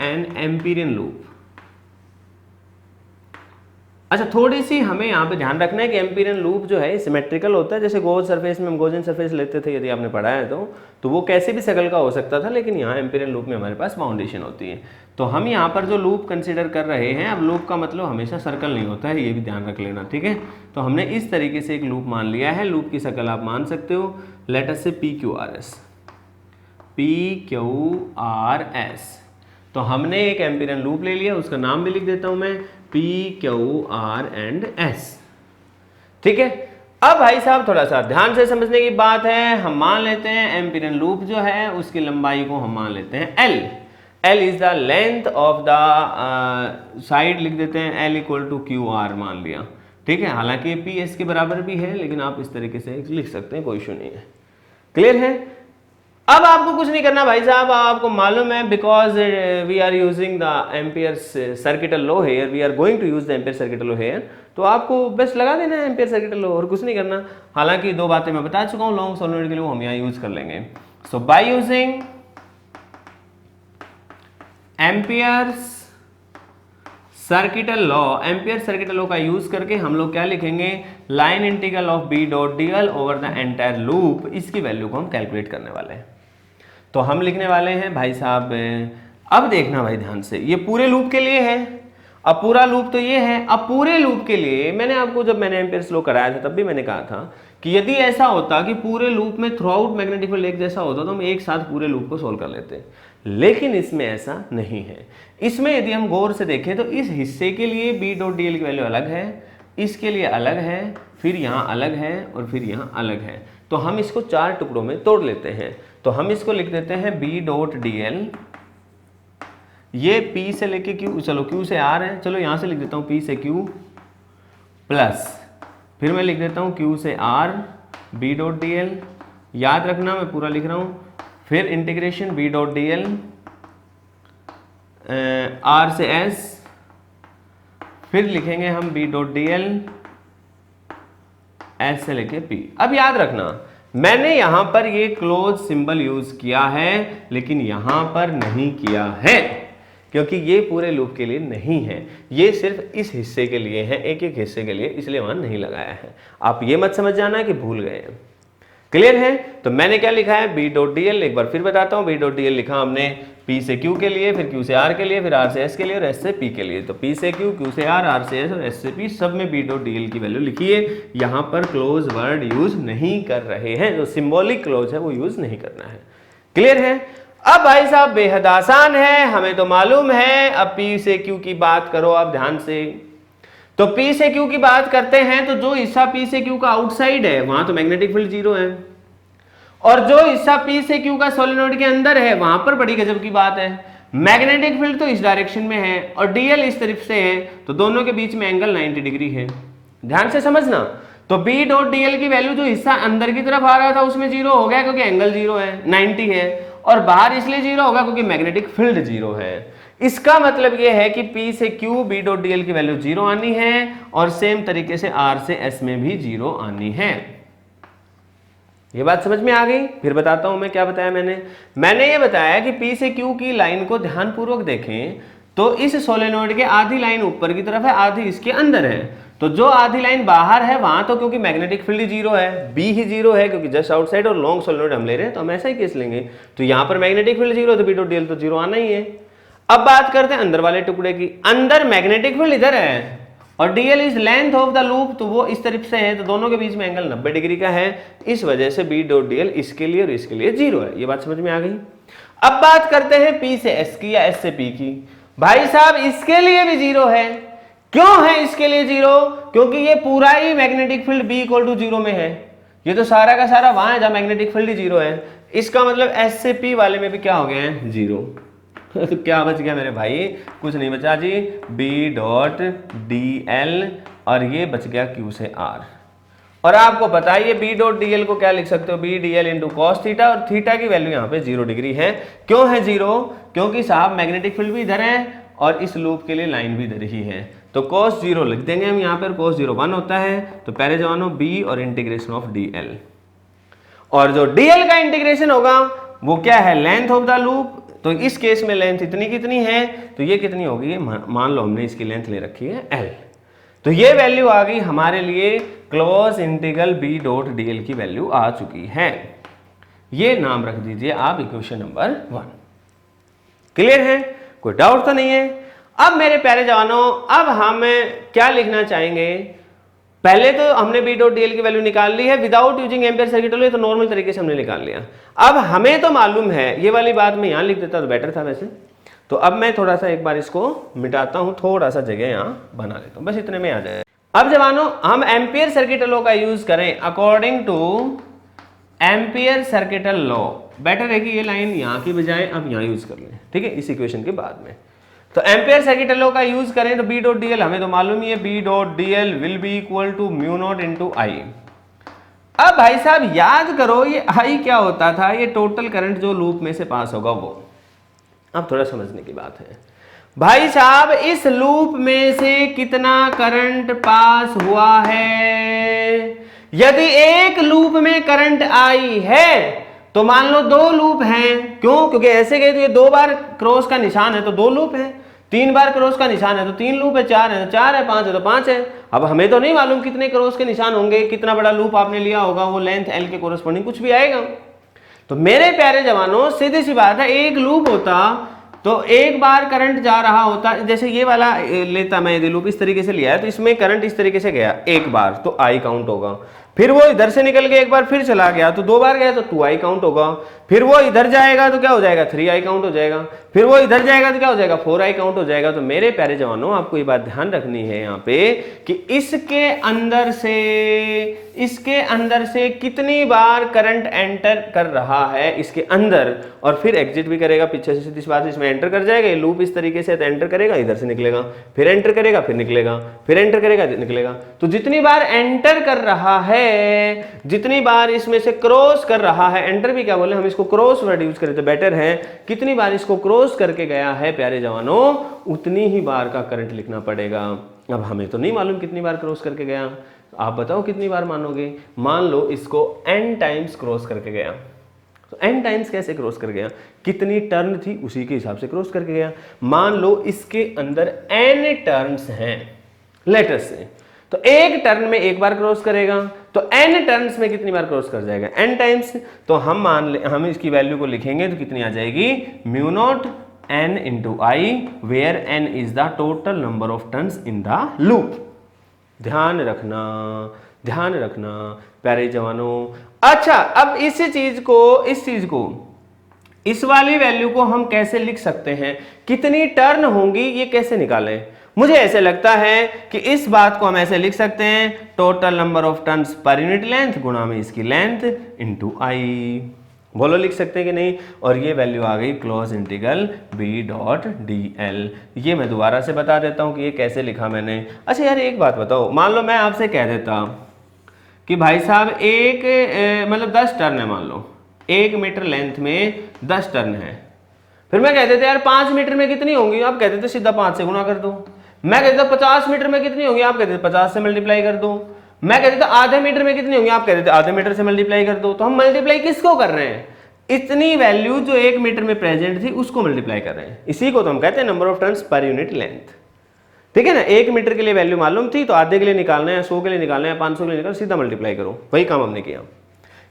एन एम्पीरियन लूप। अच्छा, थोड़ी सी हमें यहाँ पे ध्यान रखना है कि एम्पीरियन लूप जो है सिमेट्रिकल होता है। जैसे गोज सरफेस में हम गोजन सरफेस लेते थे, यदि आपने पढ़ा है तो वो कैसे भी शकल का हो सकता था, लेकिन यहाँ एम्पीरियन लूप में हमारे पास बाउंडेशन होती है। तो हम यहाँ पर जो लूप कंसीडर कर रहे हैं, अब लूप का मतलब हमेशा सर्कल नहीं होता है, ये भी ध्यान रख लेना। ठीक है, तो हमने इस तरीके से एक लूप मान लिया है। लूप की शकल आप मान सकते हो, लेट अस से PQRS, PQRS। तो हमने एक एम्पीरियन लूप ले लिया, उसका नाम भी लिख देता हूं मैं PQR&S। ठीक है, अब भाई साहब थोड़ा सा ध्यान से समझने की बात है। हम मान लेते हैं एम्पीरियन लूप जो है उसकी लंबाई को हम मान लेते हैं L। L is the length of the side, लिख देते हैं L इक्वल टू QR मान लिया। ठीक है, हालांकि PS के बराबर भी है लेकिन आप इस तरीके से लिख सकते हैं, कोई इशू नहीं है। क्लियर है? अब आपको कुछ नहीं करना भाई साहब, आपको मालूम है because we are using the ampere circuital law here, we are going to use the ampere circuital law here, तो आपको बस लगा देना है एम्पियर सर्किटल लॉ और कुछ नहीं करना। हालांकि दो बातें मैं बता चुका हूँ, लॉन्ग सोलेनोइड के लिए वो हम यहाँ यूज कर लेंगे। So by using Ampere's circuital law, Ampere circuital law का यूज करके हम लोग क्या लिखेंगे, line integral of B dot dl over the entire loop, इसकी वैल्यू को हम कैलकुलेट करने वाले हैं। तो हम लिखने वाले हैं भाई साहब, अब देखना भाई ध्यान से, ये पूरे लूप के लिए है। अब पूरा लूप तो ये है, अब पूरे लूप के लिए मैंने आपको, जब मैंने एम्पियर्स लॉ कराया था तब भी मैंने कहा था कि यदि ऐसा होता कि पूरे लूप में थ्रू आउट मैग्नेटिक फील्ड एक जैसा होता तो हम एक साथ पूरे लूप को सोल्व कर लेते, लेकिन इसमें ऐसा नहीं है। इसमें यदि हम गौर से देखें तो इस हिस्से के लिए बी डॉट डी एल की वैल्यू अलग है, इसके लिए अलग है, फिर यहाँ अलग है और फिर यहाँ अलग है। तो हम इसको 4 टुकड़ों में तोड़ लेते हैं। तो हम इसको लिख देते हैं बी डॉट डी एल, ये P से लेके Q, चलो Q से R है, चलो यहाँ से लिख देता हूँ P से Q प्लस, फिर मैं लिख देता हूँ Q से R B dot D L, याद रखना मैं पूरा लिख रहा हूँ, फिर integration B dot D L R से S, फिर लिखेंगे हम B dot D L S से लेके P। अब याद रखना मैंने यहां पर ये क्लोज सिंबल यूज किया है, लेकिन यहां पर नहीं किया है क्योंकि ये पूरे लूप के लिए नहीं है, ये सिर्फ इस हिस्से के लिए है, एक एक हिस्से के लिए, इसलिए वहां नहीं लगाया है। आप ये मत समझ जाना कि भूल गए हैं। क्लियर है? तो मैंने क्या लिखा है, बी डॉट डी एल, एक बार फिर बताता हूं, बी डॉट डी एल लिखा हमने P से Q के लिए, फिर Q से R के लिए, फिर R से S के लिए और S से P के लिए। तो P से Q, Q से R, R से S और S से P, सब में बी डॉट डी एल की वैल्यू लिखी है। यहां पर क्लोज वर्ड यूज नहीं कर रहे हैं, जो सिंबॉलिक क्लोज है वो यूज नहीं करना है। क्लियर है? अब भाई साहब बेहद आसान है, हमें तो मालूम है। अब P से Q की बात करो आप ध्यान से, तो P से Q की बात करते हैं तो जो हिस्सा P से Q का आउटसाइड है वहां तो मैग्नेटिक फील्ड 0 है, और जो हिस्सा P से Q का सोलेनोइड के अंदर है वहां पर बड़ी गजब की बात है, मैग्नेटिक फील्ड तो इस डायरेक्शन में है और डीएल इस तरफ से है, तो दोनों के बीच में एंगल 90 डिग्री है। ध्यान से समझना। तो B डॉट डी एल की वैल्यू जो हिस्सा अंदर की तरफ आ रहा था उसमें 0 हो गया क्योंकि एंगल 0 है, 90 है, और बाहर इसलिए 0 होगा क्योंकि मैग्नेटिक फील्ड 0 है। इसका मतलब यह है कि P से Q B dot D L की वैल्यू 0 आनी है और सेम तरीके से R से S में भी 0 आनी है। ये बात समझ में आ गई? फिर बताता हूं मैं क्या बताया मैंने ये बताया कि P से Q की लाइन को ध्यानपूर्वक देखें तो इस सोलेनोइड के आधी लाइन ऊपर की तरफ है, आधी इसके अंदर है। तो जो आधी लाइन बाहर है वहां तो क्योंकि मैग्नेटिक फील्ड 0 है, B ही 0 है क्योंकि जस्ट आउटसाइड, और लॉन्ग सोलेनोइड हम ले रहे हैं तो हम ऐसा ही केस लेंगे। तो यहां पर मैग्नेटिक फील्ड 0 तो B डॉट डीएल तो 0 आना ही है। अब बात करते हैं अंदर वाले टुकड़े की। अंदर मैग्नेटिक फील्ड इधर है और DL is length of the loop, तो वो इस तरफ से है, तो दोनों के बीच में एंगल 90 डिग्री का है। इस वजह से B डॉट डीएल इसके लिए और इसके लिए 0 है। ये बात समझ में आ गई? अब बात करते हैं P से S की या S से P की। भाई साहब इसके लिए भी 0 है। क्यों है इसके लिए 0? क्योंकि ये पूरा ही magnetic field B equal to 0 में है। ये तो सारा का सारा वहां है जहां मैग्नेटिक फील्ड 0 है। इसका मतलब S से P वाले में भी क्या हो गया है, 0। तो क्या बच गया मेरे भाई? कुछ नहीं बचा जी, B डॉट डी एल और ये बच गया Q से R। और आपको पता है ये B डॉट डी एल को क्या लिख सकते हो, B D L into cos theta, और थीटा की वैल्यू यहाँ पे 0 डिग्री है। क्यों है 0? क्योंकि साहब मैग्नेटिक फील्ड भी इधर है और इस लूप के लिए लाइन भी इधर ही है। तो cos 0 लिख देंगे हम यहाँ पर, cos 0 1 होता है, तो पहले जवानों B और इंटीग्रेशन ऑफ डी एल, और जो डी एल का इंटीग्रेशन होगा वो क्या है, लेंथ ऑफ द लूप। तो इस केस में लेंथ इतनी कितनी है, तो ये कितनी होगी, मान लो हमने इसकी लेंथ ले रखी है L। तो ये वैल्यू आ गई हमारे लिए, close integral B dot D L की वैल्यू आ चुकी है। ये नाम रख दीजिए आप इक्वेशन नंबर 1। क्लियर है? कोई डाउट तो नहीं है? अब मेरे प्यारे जवानों, अब हम क्या लिखना चाहेंगे, पहले तो हमने B डॉट डी एल की वैल्यू निकाल ली है without using ampere circuit law, तो नॉर्मल तरीके से हमने निकाल लिया। अब हमें तो मालूम है, ये वाली बात मैं यहाँ लिख देता तो बेटर था वैसे। तो अब मैं थोड़ा सा एक बार इसको मिटाता हूँ, थोड़ा सा जगह यहाँ बना लेता हूँ, बस इतने में आ जाए। अब जवानों हम एम्पियर सर्किट लॉ का यूज करें according two ampere circuit law. Better है कि ये लाइन यहाँ की बजाय अब यहाँ यूज कर लें, ठीक है, इस इक्वेशन के बाद में। तो एम्पियर सर्किट लॉ का यूज करें तो B डॉट डी एल हमें तो मालूम ही है, B dot D L will be equal to mu naught into I. अब भाई साहब याद करो ये आई क्या होता था, ये टोटल करंट जो लूप में से पास होगा वो। अब थोड़ा समझने की बात है भाई साहब, इस लूप में से कितना करंट पास हुआ है। यदि एक लूप में करंट आई है तो मान लो 2 लूप हैं, क्यों? क्योंकि ऐसे गए तो ये 2 बार क्रॉस का निशान है तो 2 लूप है, 3 बार क्रॉस का निशान है तो 3 लूप है, 4 है तो 4 है, 5 है तो 5 है। अब हमें तो नहीं मालूम कितने क्रॉस के निशान होंगे, कितना बड़ा लूप आपने लिया होगा, वो लेंथ एल के कोरस्पॉन्डिंग कुछ भी आएगा। तो मेरे प्यारे जवानों सीधी सी बात है, एक लूप होता तो एक बार करंट जा रहा होता, जैसे ये वाला लेता मैं, यदि लूप इस तरीके से लिया है तो इसमें करंट इस तरीके से गया एक बार तो आई काउंट होगा, फिर वो इधर से निकल के एक बार फिर चला गया तो 2 बार गया तो 2i काउंट होगा, फिर वो इधर जाएगा तो क्या हो जाएगा 3i काउंट हो जाएगा, फिर वो इधर जाएगा तो क्या हो जाएगा 4i काउंट हो जाएगा। तो मेरे प्यारे जवानों आपको ये बात ध्यान रखनी है यहाँ पे कि इसके अंदर से कितनी बार करंट एंटर कर रहा है इसके अंदर, और फिर एग्जिट भी करेगा पीछे से, सीधी बात इसमें एंटर कर जाएगा, ये लूप इस तरीके से तो एंटर करेगा इधर से निकलेगा, फिर एंटर करेगा फिर निकलेगा, फिर एंटर करेगा निकलेगा। तो जितनी बार एंटर कर रहा है, जितनी बार इसमें से क्रॉस कर रहा है, एंटर भी क्या बोले हम इसको क्रॉस वर्ड यूज करें तो बेटर है, कितनी बार इसको क्रॉस करके गया है प्यारे जवानों उतनी ही बार का करंट लिखना पड़ेगा। अब हमें तो नहीं मालूम कितनी बार क्रॉस करके गया, आप बताओ कितनी बार मानोगे? मान लो इसको n टाइम्स क्रॉस करके गया, तो n टाइम्स कैसे क्रॉस कर गया, कितनी टर्न थी उसी के हिसाब से क्रॉस करके गया। मान लो इसके अंदर n टर्न्स हैं लेटर्स से, तो एक टर्न में एक बार क्रॉस करेगा तो n टर्न्स में कितनी बार क्रॉस कर जाएगा n टाइम्स। तो हम इसकी वैल्यू को लिखेंगे तो कितनी आ जाएगी mu naught n into I, where n is the total number of turns in the loop. ध्यान रखना प्यारे जवानों। अच्छा, अब इस वाली वैल्यू को हम कैसे लिख सकते हैं, कितनी टर्न होंगी ये कैसे निकालें? मुझे ऐसे लगता है कि इस बात को हम ऐसे लिख सकते हैं, total number of turns per unit length गुणा में इसकी लेंथ इनटू आई। बोलो लिख सकते हैं कि नहीं? और ये वैल्यू आ गई close integral b dot D. ये मैं दोबारा से बता देता हूं कि ये कैसे लिखा मैंने। अच्छा यार एक बात बताओ, मान लो मैं आपसे कह देता कि भाई साहब मतलब 10 टर्न है, मान लो 1 मीटर लेंथ में 10 टर्न है, फिर मैं कह देता यार 5 मीटर में कितनी होंगी, आप कहते थे सीधा 5 से गुणा कर दो। मैं कहता 50 मीटर में कितनी होंगी, आप कहते थे 50 से मल्टीप्लाई कर दो। मैं कहते थे आधे मीटर में कितनी होंगी, आप कहते थे आधे मीटर से मल्टीप्लाई कर दो। तो हम मल्टीप्लाई किसको कर रहे हैं? इतनी वैल्यू जो 1 मीटर में प्रेजेंट थी उसको मल्टीप्लाई कर रहे हैं। इसी को तो हम कहते हैं number of turns per unit length. ठीक है ना, 1 मीटर के लिए वैल्यू मालूम थी तो आधे के लिए निकालना है, 100 के लिए निकालना है, 500 के लिए निकालना, सीधा मल्टीप्लाई करो। वही काम हमने किया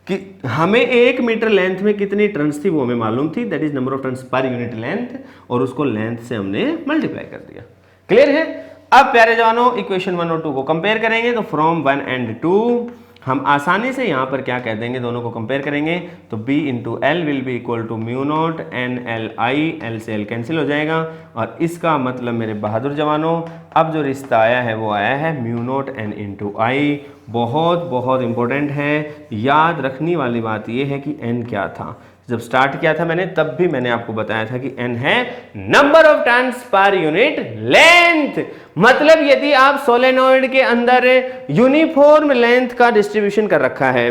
कि हमें 1 मीटर लेंथ में कितनी टर्न्स थी वो हमें मालूम थी, that is number of turns per unit length, और उसको लेंथ से हमने मल्टीप्लाई कर दिया। क्लियर है? अब प्यारे जवानों इक्वेशन 1 और 2 को कंपेयर करेंगे तो फ्रॉम 1 एंड 2 हम आसानी से यहाँ पर क्या कह देंगे, दोनों को कंपेयर करेंगे तो b into L will be equal to mu naught N L I, L से एल कैंसिल हो जाएगा। और इसका मतलब मेरे बहादुर जवानों अब जो रिश्ता आया है वो आया है म्यू नॉट एन इंटू आई। बहुत इंपॉर्टेंट है, याद रखने वाली बात ये है कि n क्या था। जब स्टार्ट किया था मैंने तब भी मैंने आपको बताया था कि n है number of turns per unit length. मतलब यदि आप सोलेनॉइड के अंदर यूनिफॉर्म लेंथ का डिस्ट्रीब्यूशन कर रखा है,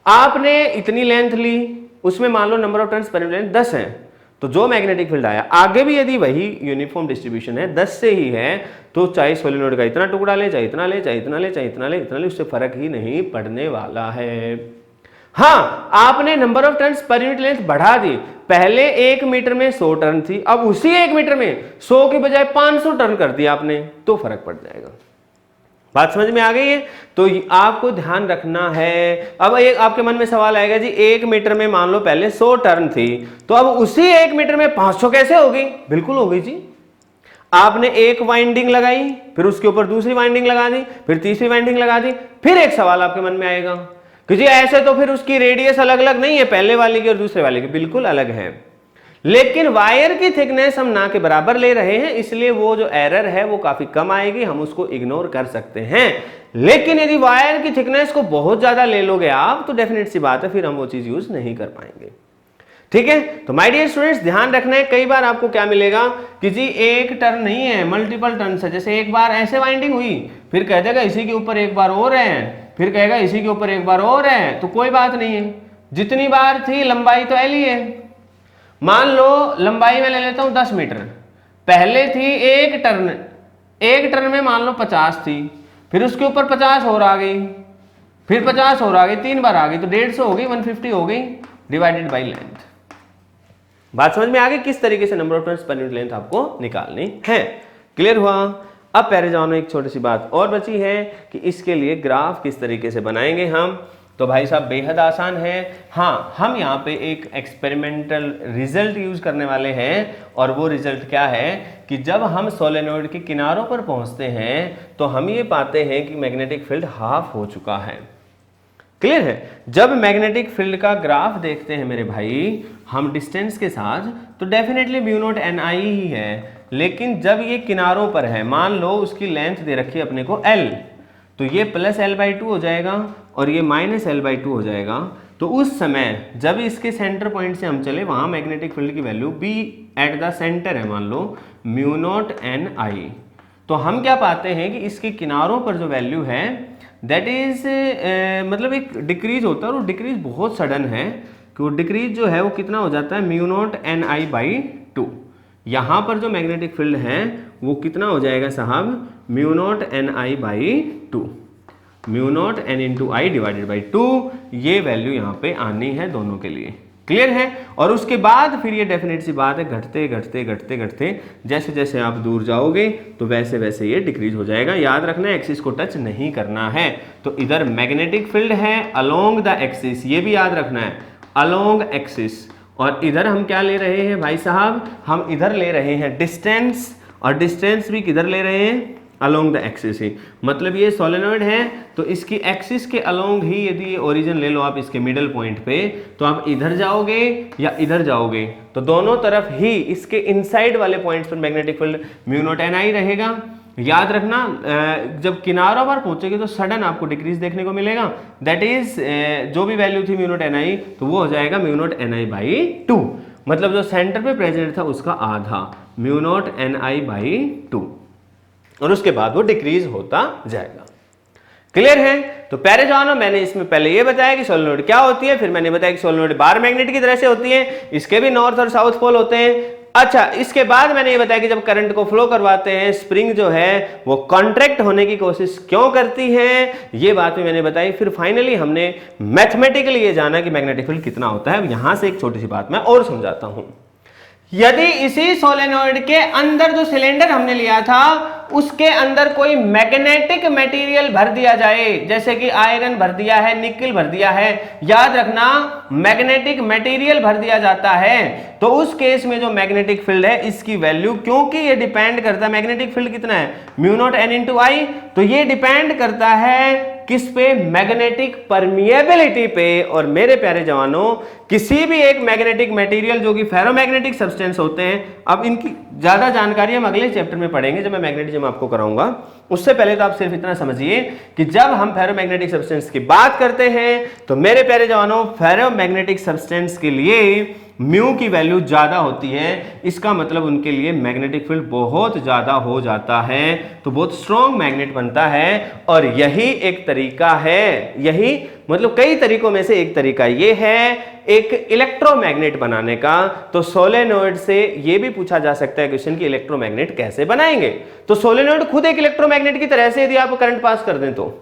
आपने इतनी लेंथ ली, उसमें मान लो number of turns per unit length 10 है, तो जो मैग्नेटिक फील्ड आया आगे भी यदि वही यूनिफॉर्म डिस्ट्रीब्यूशन है 10 से ही है, तो चाहे सोलेनॉइड का इतना टुकड़ा ले, चाहे इतना ले, चाहे इतना ले, चाहे इतना ले, इतना ले, उससे फर्क ही नहीं पड़ने वाला है। हाँ, आपने number of turns per unit length बढ़ा दी, पहले 1 मीटर में 100 टर्न थी, अब उसी 1 मीटर में 100 की बजाय 500 टर्न कर दिया आपने, तो फर्क पड़ जाएगा। बात समझ में आ गई है? तो आपको ध्यान रखना है। अब एक आपके मन में सवाल आएगा जी 1 मीटर में मान लो पहले 100 टर्न थी, तो अब उसी 1 मीटर में 500 कैसे होगी? बिल्कुल होगी जी। आपने एक वाइंडिंग लगाई, फिर उसके ऊपर दूसरी वाइंडिंग लगा दी, फिर तीसरी वाइंडिंग लगा दी, फिर एक सवाल आपके मन में आएगा कि जी ऐसे तो फिर उसकी रेडियस अलग अलग नहीं है, पहले वाले की और दूसरे वाले की, बिल्कुल अलग है, लेकिन वायर की थिकनेस हम ना के बराबर ले रहे हैं, इसलिए वो जो एरर है वो काफी कम आएगी, हम उसको इग्नोर कर सकते हैं। लेकिन यदि वायर की थिकनेस को बहुत ज्यादा ले लोगे आप, तो डेफिनेट सी बात है फिर हम वो चीज यूज नहीं कर पाएंगे। ठीक है, तो माय डियर स्टूडेंट्स ध्यान रखना है, कई बार आपको क्या मिलेगा कि जी एक टर्न नहीं है, मल्टीपल टर्न है। जैसे एक बार ऐसे वाइंडिंग हुई, फिर कह देगा इसी के ऊपर एक बार और है, फिर कहेगा इसी के ऊपर एक बार और है, तो कोई बात नहीं है, जितनी बार थी लंबाई तो एल ही है। मान लो लंबाई में ले लेता हूं 10 मीटर, पहले थी एक टर्न में मान लो 50 थी, फिर उसके ऊपर 50 और आ गई, फिर 50 और आ गई, 3 बार आ गई, तो 150 हो गई, 150 हो गई। Divided by length. बात समझ में आ गई किस तरीके से number of turns per unit length आपको निकालनी है। क्लियर हुआ। अब प्यारे जवानों एक छोटी सी बात और बची है कि इसके लिए ग्राफ किस तरीके से बनाएंगे हम। तो भाई साहब बेहद आसान है। हाँ, हम यहाँ पे एक एक्सपेरिमेंटल रिजल्ट यूज करने वाले हैं और वो रिजल्ट क्या है कि जब हम सोलेनोइड के किनारों पर पहुंचते हैं तो हम ये पाते हैं कि मैग्नेटिक फील्ड हाफ हो चुका है। क्लियर है। जब मैग्नेटिक फील्ड का ग्राफ देखते हैं मेरे भाई हम डिस्टेंस के साथ तो डेफिनेटली म्यू नॉट एन आई ही है, लेकिन जब ये किनारों पर है, मान लो उसकी लेंथ दे रखी है अपने को L, तो ये प्लस L/2 हो जाएगा और ये माइनस L/2 हो जाएगा। तो उस समय जब इसके सेंटर पॉइंट से हम चले वहां मैग्नेटिक फील्ड की value B at the centre है, मान लो म्यू नॉट एन आई। तो हम क्या पाते हैं कि इसके किनारों पर जो वैल्यू है दैट इज मतलब एक डिक्रीज होता है और वो डिक्रीज बहुत सडन है कि वो डिक्रीज जो है वो कितना हो जाता है mu naught N I by 2। यहाँ पर जो मैग्नेटिक फील्ड है वो कितना हो जाएगा साहब mu naught N I by 2, mu naught N into I divided by 2। ये वैल्यू यहाँ पे आनी है दोनों के लिए। क्लियर है। और उसके बाद फिर ये डेफिनेट सी बात है घटते घटते घटते घटते जैसे जैसे आप दूर जाओगे तो वैसे वैसे ये डिक्रीज हो जाएगा। याद रखना है एक्सिस को टच नहीं करना है। तो इधर मैग्नेटिक फील्ड है अलोंग द एक्सिस, ये भी याद रखना है अलोंग एक्सिस। और इधर हम क्या ले रहे हैं भाई साहब, हम इधर ले रहे हैं डिस्टेंस, और डिस्टेंस भी किधर ले रहे हैं अलोंग द एक्सिस ही। मतलब ये सोलेनोइड है तो इसकी एक्सिस के अलोंग ही यदि ये ओरिजिन ले लो आप इसके मिडल पॉइंट पे, तो आप इधर जाओगे या इधर जाओगे तो दोनों तरफ ही इसके इनसाइड वाले पॉइंट्स पर magnetic field mu naught N I रहेगा। याद रखना जब किनारों पर पहुंचेगी तो सडन आपको डिक्रीज देखने को मिलेगा। दैट इज जो भी वैल्यू थी म्यू नॉट एन आई तो वो हो जाएगा mu naught N I by 2। मतलब जो सेंटर पे प्रेजेंट था उसका आधा mu naught N I by 2, और उसके बाद वो डिक्रीज होता जाएगा। क्लियर है। तो प्यारे जवानों मैंने इसमें पहले ये बताया कि सोलेनोइड क्या होती है, फिर मैंने बताया कि सोलेनोइड बार मैग्नेट की तरह से होती है, इसके भी नॉर्थ और साउथ पोल होते हैं। अच्छा, इसके बाद मैंने ये बताया कि जब करंट को फ्लो करवाते हैं स्प्रिंग जो है वो कॉन्ट्रैक्ट होने की कोशिश क्यों करती है, ये बात भी मैंने बताई। फिर फाइनली हमने मैथमेटिकली ये जाना कि मैग्नेटिक फील्ड कितना होता है। यहां से एक छोटी सी बात मैं और समझाता हूं। यदि इसी सोलेनोइड के अंदर जो सिलेंडर हमने लिया था उसके अंदर कोई मैग्नेटिक मटेरियल भर दिया जाए, जैसे कि आयरन भर दिया है, निकल भर दिया है, याद रखना मैग्नेटिक मटेरियल भर दिया जाता है, तो उस केस में जो मैग्नेटिक फील्ड है इसकी वैल्यू, क्योंकि ये डिपेंड करता है मैग्नेटिक फील्ड कितना है म्यू नॉट एन इंटू आई, तो ये डिपेंड करता है किस पे, मैग्नेटिक परमिएबिलिटी पे। और मेरे प्यारे जवानों किसी भी एक मैग्नेटिक मटेरियल जो कि फेरोमैग्नेटिक सब्सटेंस होते हैं, अब इनकी ज्यादा जानकारी हम अगले चैप्टर में पढ़ेंगे जब मैं मैग्नेटिज्म आपको कराऊंगा। उससे पहले तो आप सिर्फ इतना समझिए कि जब हम फेरोमैग्नेटिक सब्सटेंस की बात करते हैं तो मेरे प्यारे जवानों फेरोमैग्नेटिक सब्सटेंस के लिए म्यू की वैल्यू ज्यादा होती है, इसका मतलब उनके लिए मैग्नेटिक फील्ड बहुत ज्यादा हो जाता है, तो बहुत स्ट्रॉन्ग मैग्नेट बनता है। और यही एक तरीका है, यही मतलब कई तरीकों में से एक तरीका ये है एक इलेक्ट्रोमैग्नेट बनाने का। तो सोलेनोइड से ये भी पूछा जा सकता है क्वेश्चन कि इलेक्ट्रोमैग्नेट कैसे बनाएंगे। तो सोलेनोइड खुद एक इलेक्ट्रोमैग्नेट की तरह से यदि आप करंट पास कर दें तो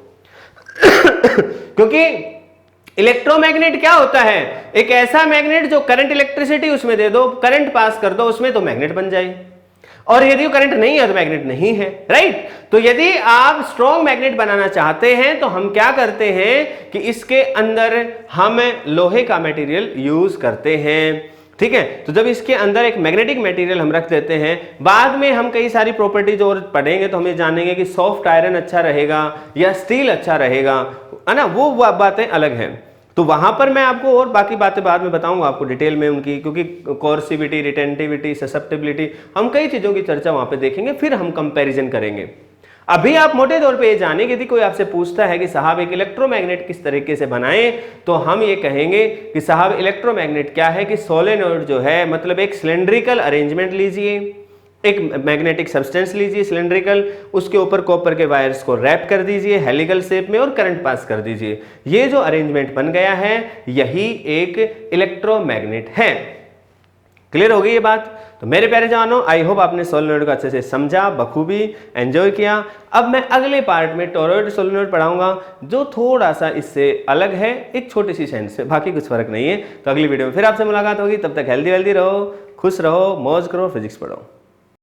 क्योंकि इलेक्ट्रोमैग्नेट क्या होता है, एक ऐसा मैग्नेट जो करंट इलेक्ट्रिसिटी उसमें दे दो, करंट पास कर दो उसमें, तो मैग्नेट बन जाए। और यदि करंट नहीं है तो मैग्नेट नहीं है, राइट। तो यदि आप स्ट्रॉन्ग मैग्नेट बनाना चाहते हैं तो हम क्या करते हैं कि इसके अंदर हम लोहे का मटेरियल यूज करते हैं, ठीक है। तो जब इसके अंदर एक मैग्नेटिक मटेरियल हम रख देते हैं, बाद में हम कई सारी प्रॉपर्टीज और पढ़ेंगे तो हमें जानेंगे कि सॉफ्ट आयरन अच्छा रहेगा या स्टील अच्छा रहेगा, है ना, वो बातें अलग हैं। तो वहां पर मैं आपको और बाकी बातें बाद में बताऊंगा आपको डिटेल में उनकी, क्योंकि कोर्सिविटी, रिटेंटिविटी, ससेप्टिबिलिटी, हम कई चीजों की चर्चा वहां पे देखेंगे, फिर हम कंपैरिजन करेंगे। अभी आप मोटे तौर पे ये जाने कि यदि कोई आपसे पूछता है कि साहब एक इलेक्ट्रोमैग्नेट किस तरीके से बनाएं, तो हम ये कहेंगे कि साहब इलेक्ट्रोमैग्नेट क्या है कि सोलेनोइड जो है मतलब एक सिलेंड्रिकल अरेंजमेंट लीजिए, एक मैग्नेटिक सब्सटेंस लीजिए सिलेंड्रिकल, उसके ऊपर कॉपर के वायर्स को रैप कर दीजिए हेलिकल शेप में और करंट पास कर दीजिए। ये जो अरेंजमेंट बन गया है यही एक इलेक्ट्रोमैग्नेट है। क्लियर हो गई ये बात? तो मेरे प्यारे जवानों, आई होप आपने सोलेनॉइड को अच्छे से समझा, बखूबी एंजॉय किया। अब मैं अगले पार्ट में टोरॉइड सोलेनॉइड पढ़ाऊंगा जो थोड़ा सा इससे अलग है, एक छोटी सी सेंस से, बाकी कुछ फर्क नहीं है। तो अगली वीडियो में फिर आपसे मुलाकात होगी, तब तक हेल्दी वेल्दी रहो, खुश रहो, मौज करो, फिजिक्स पढ़ो।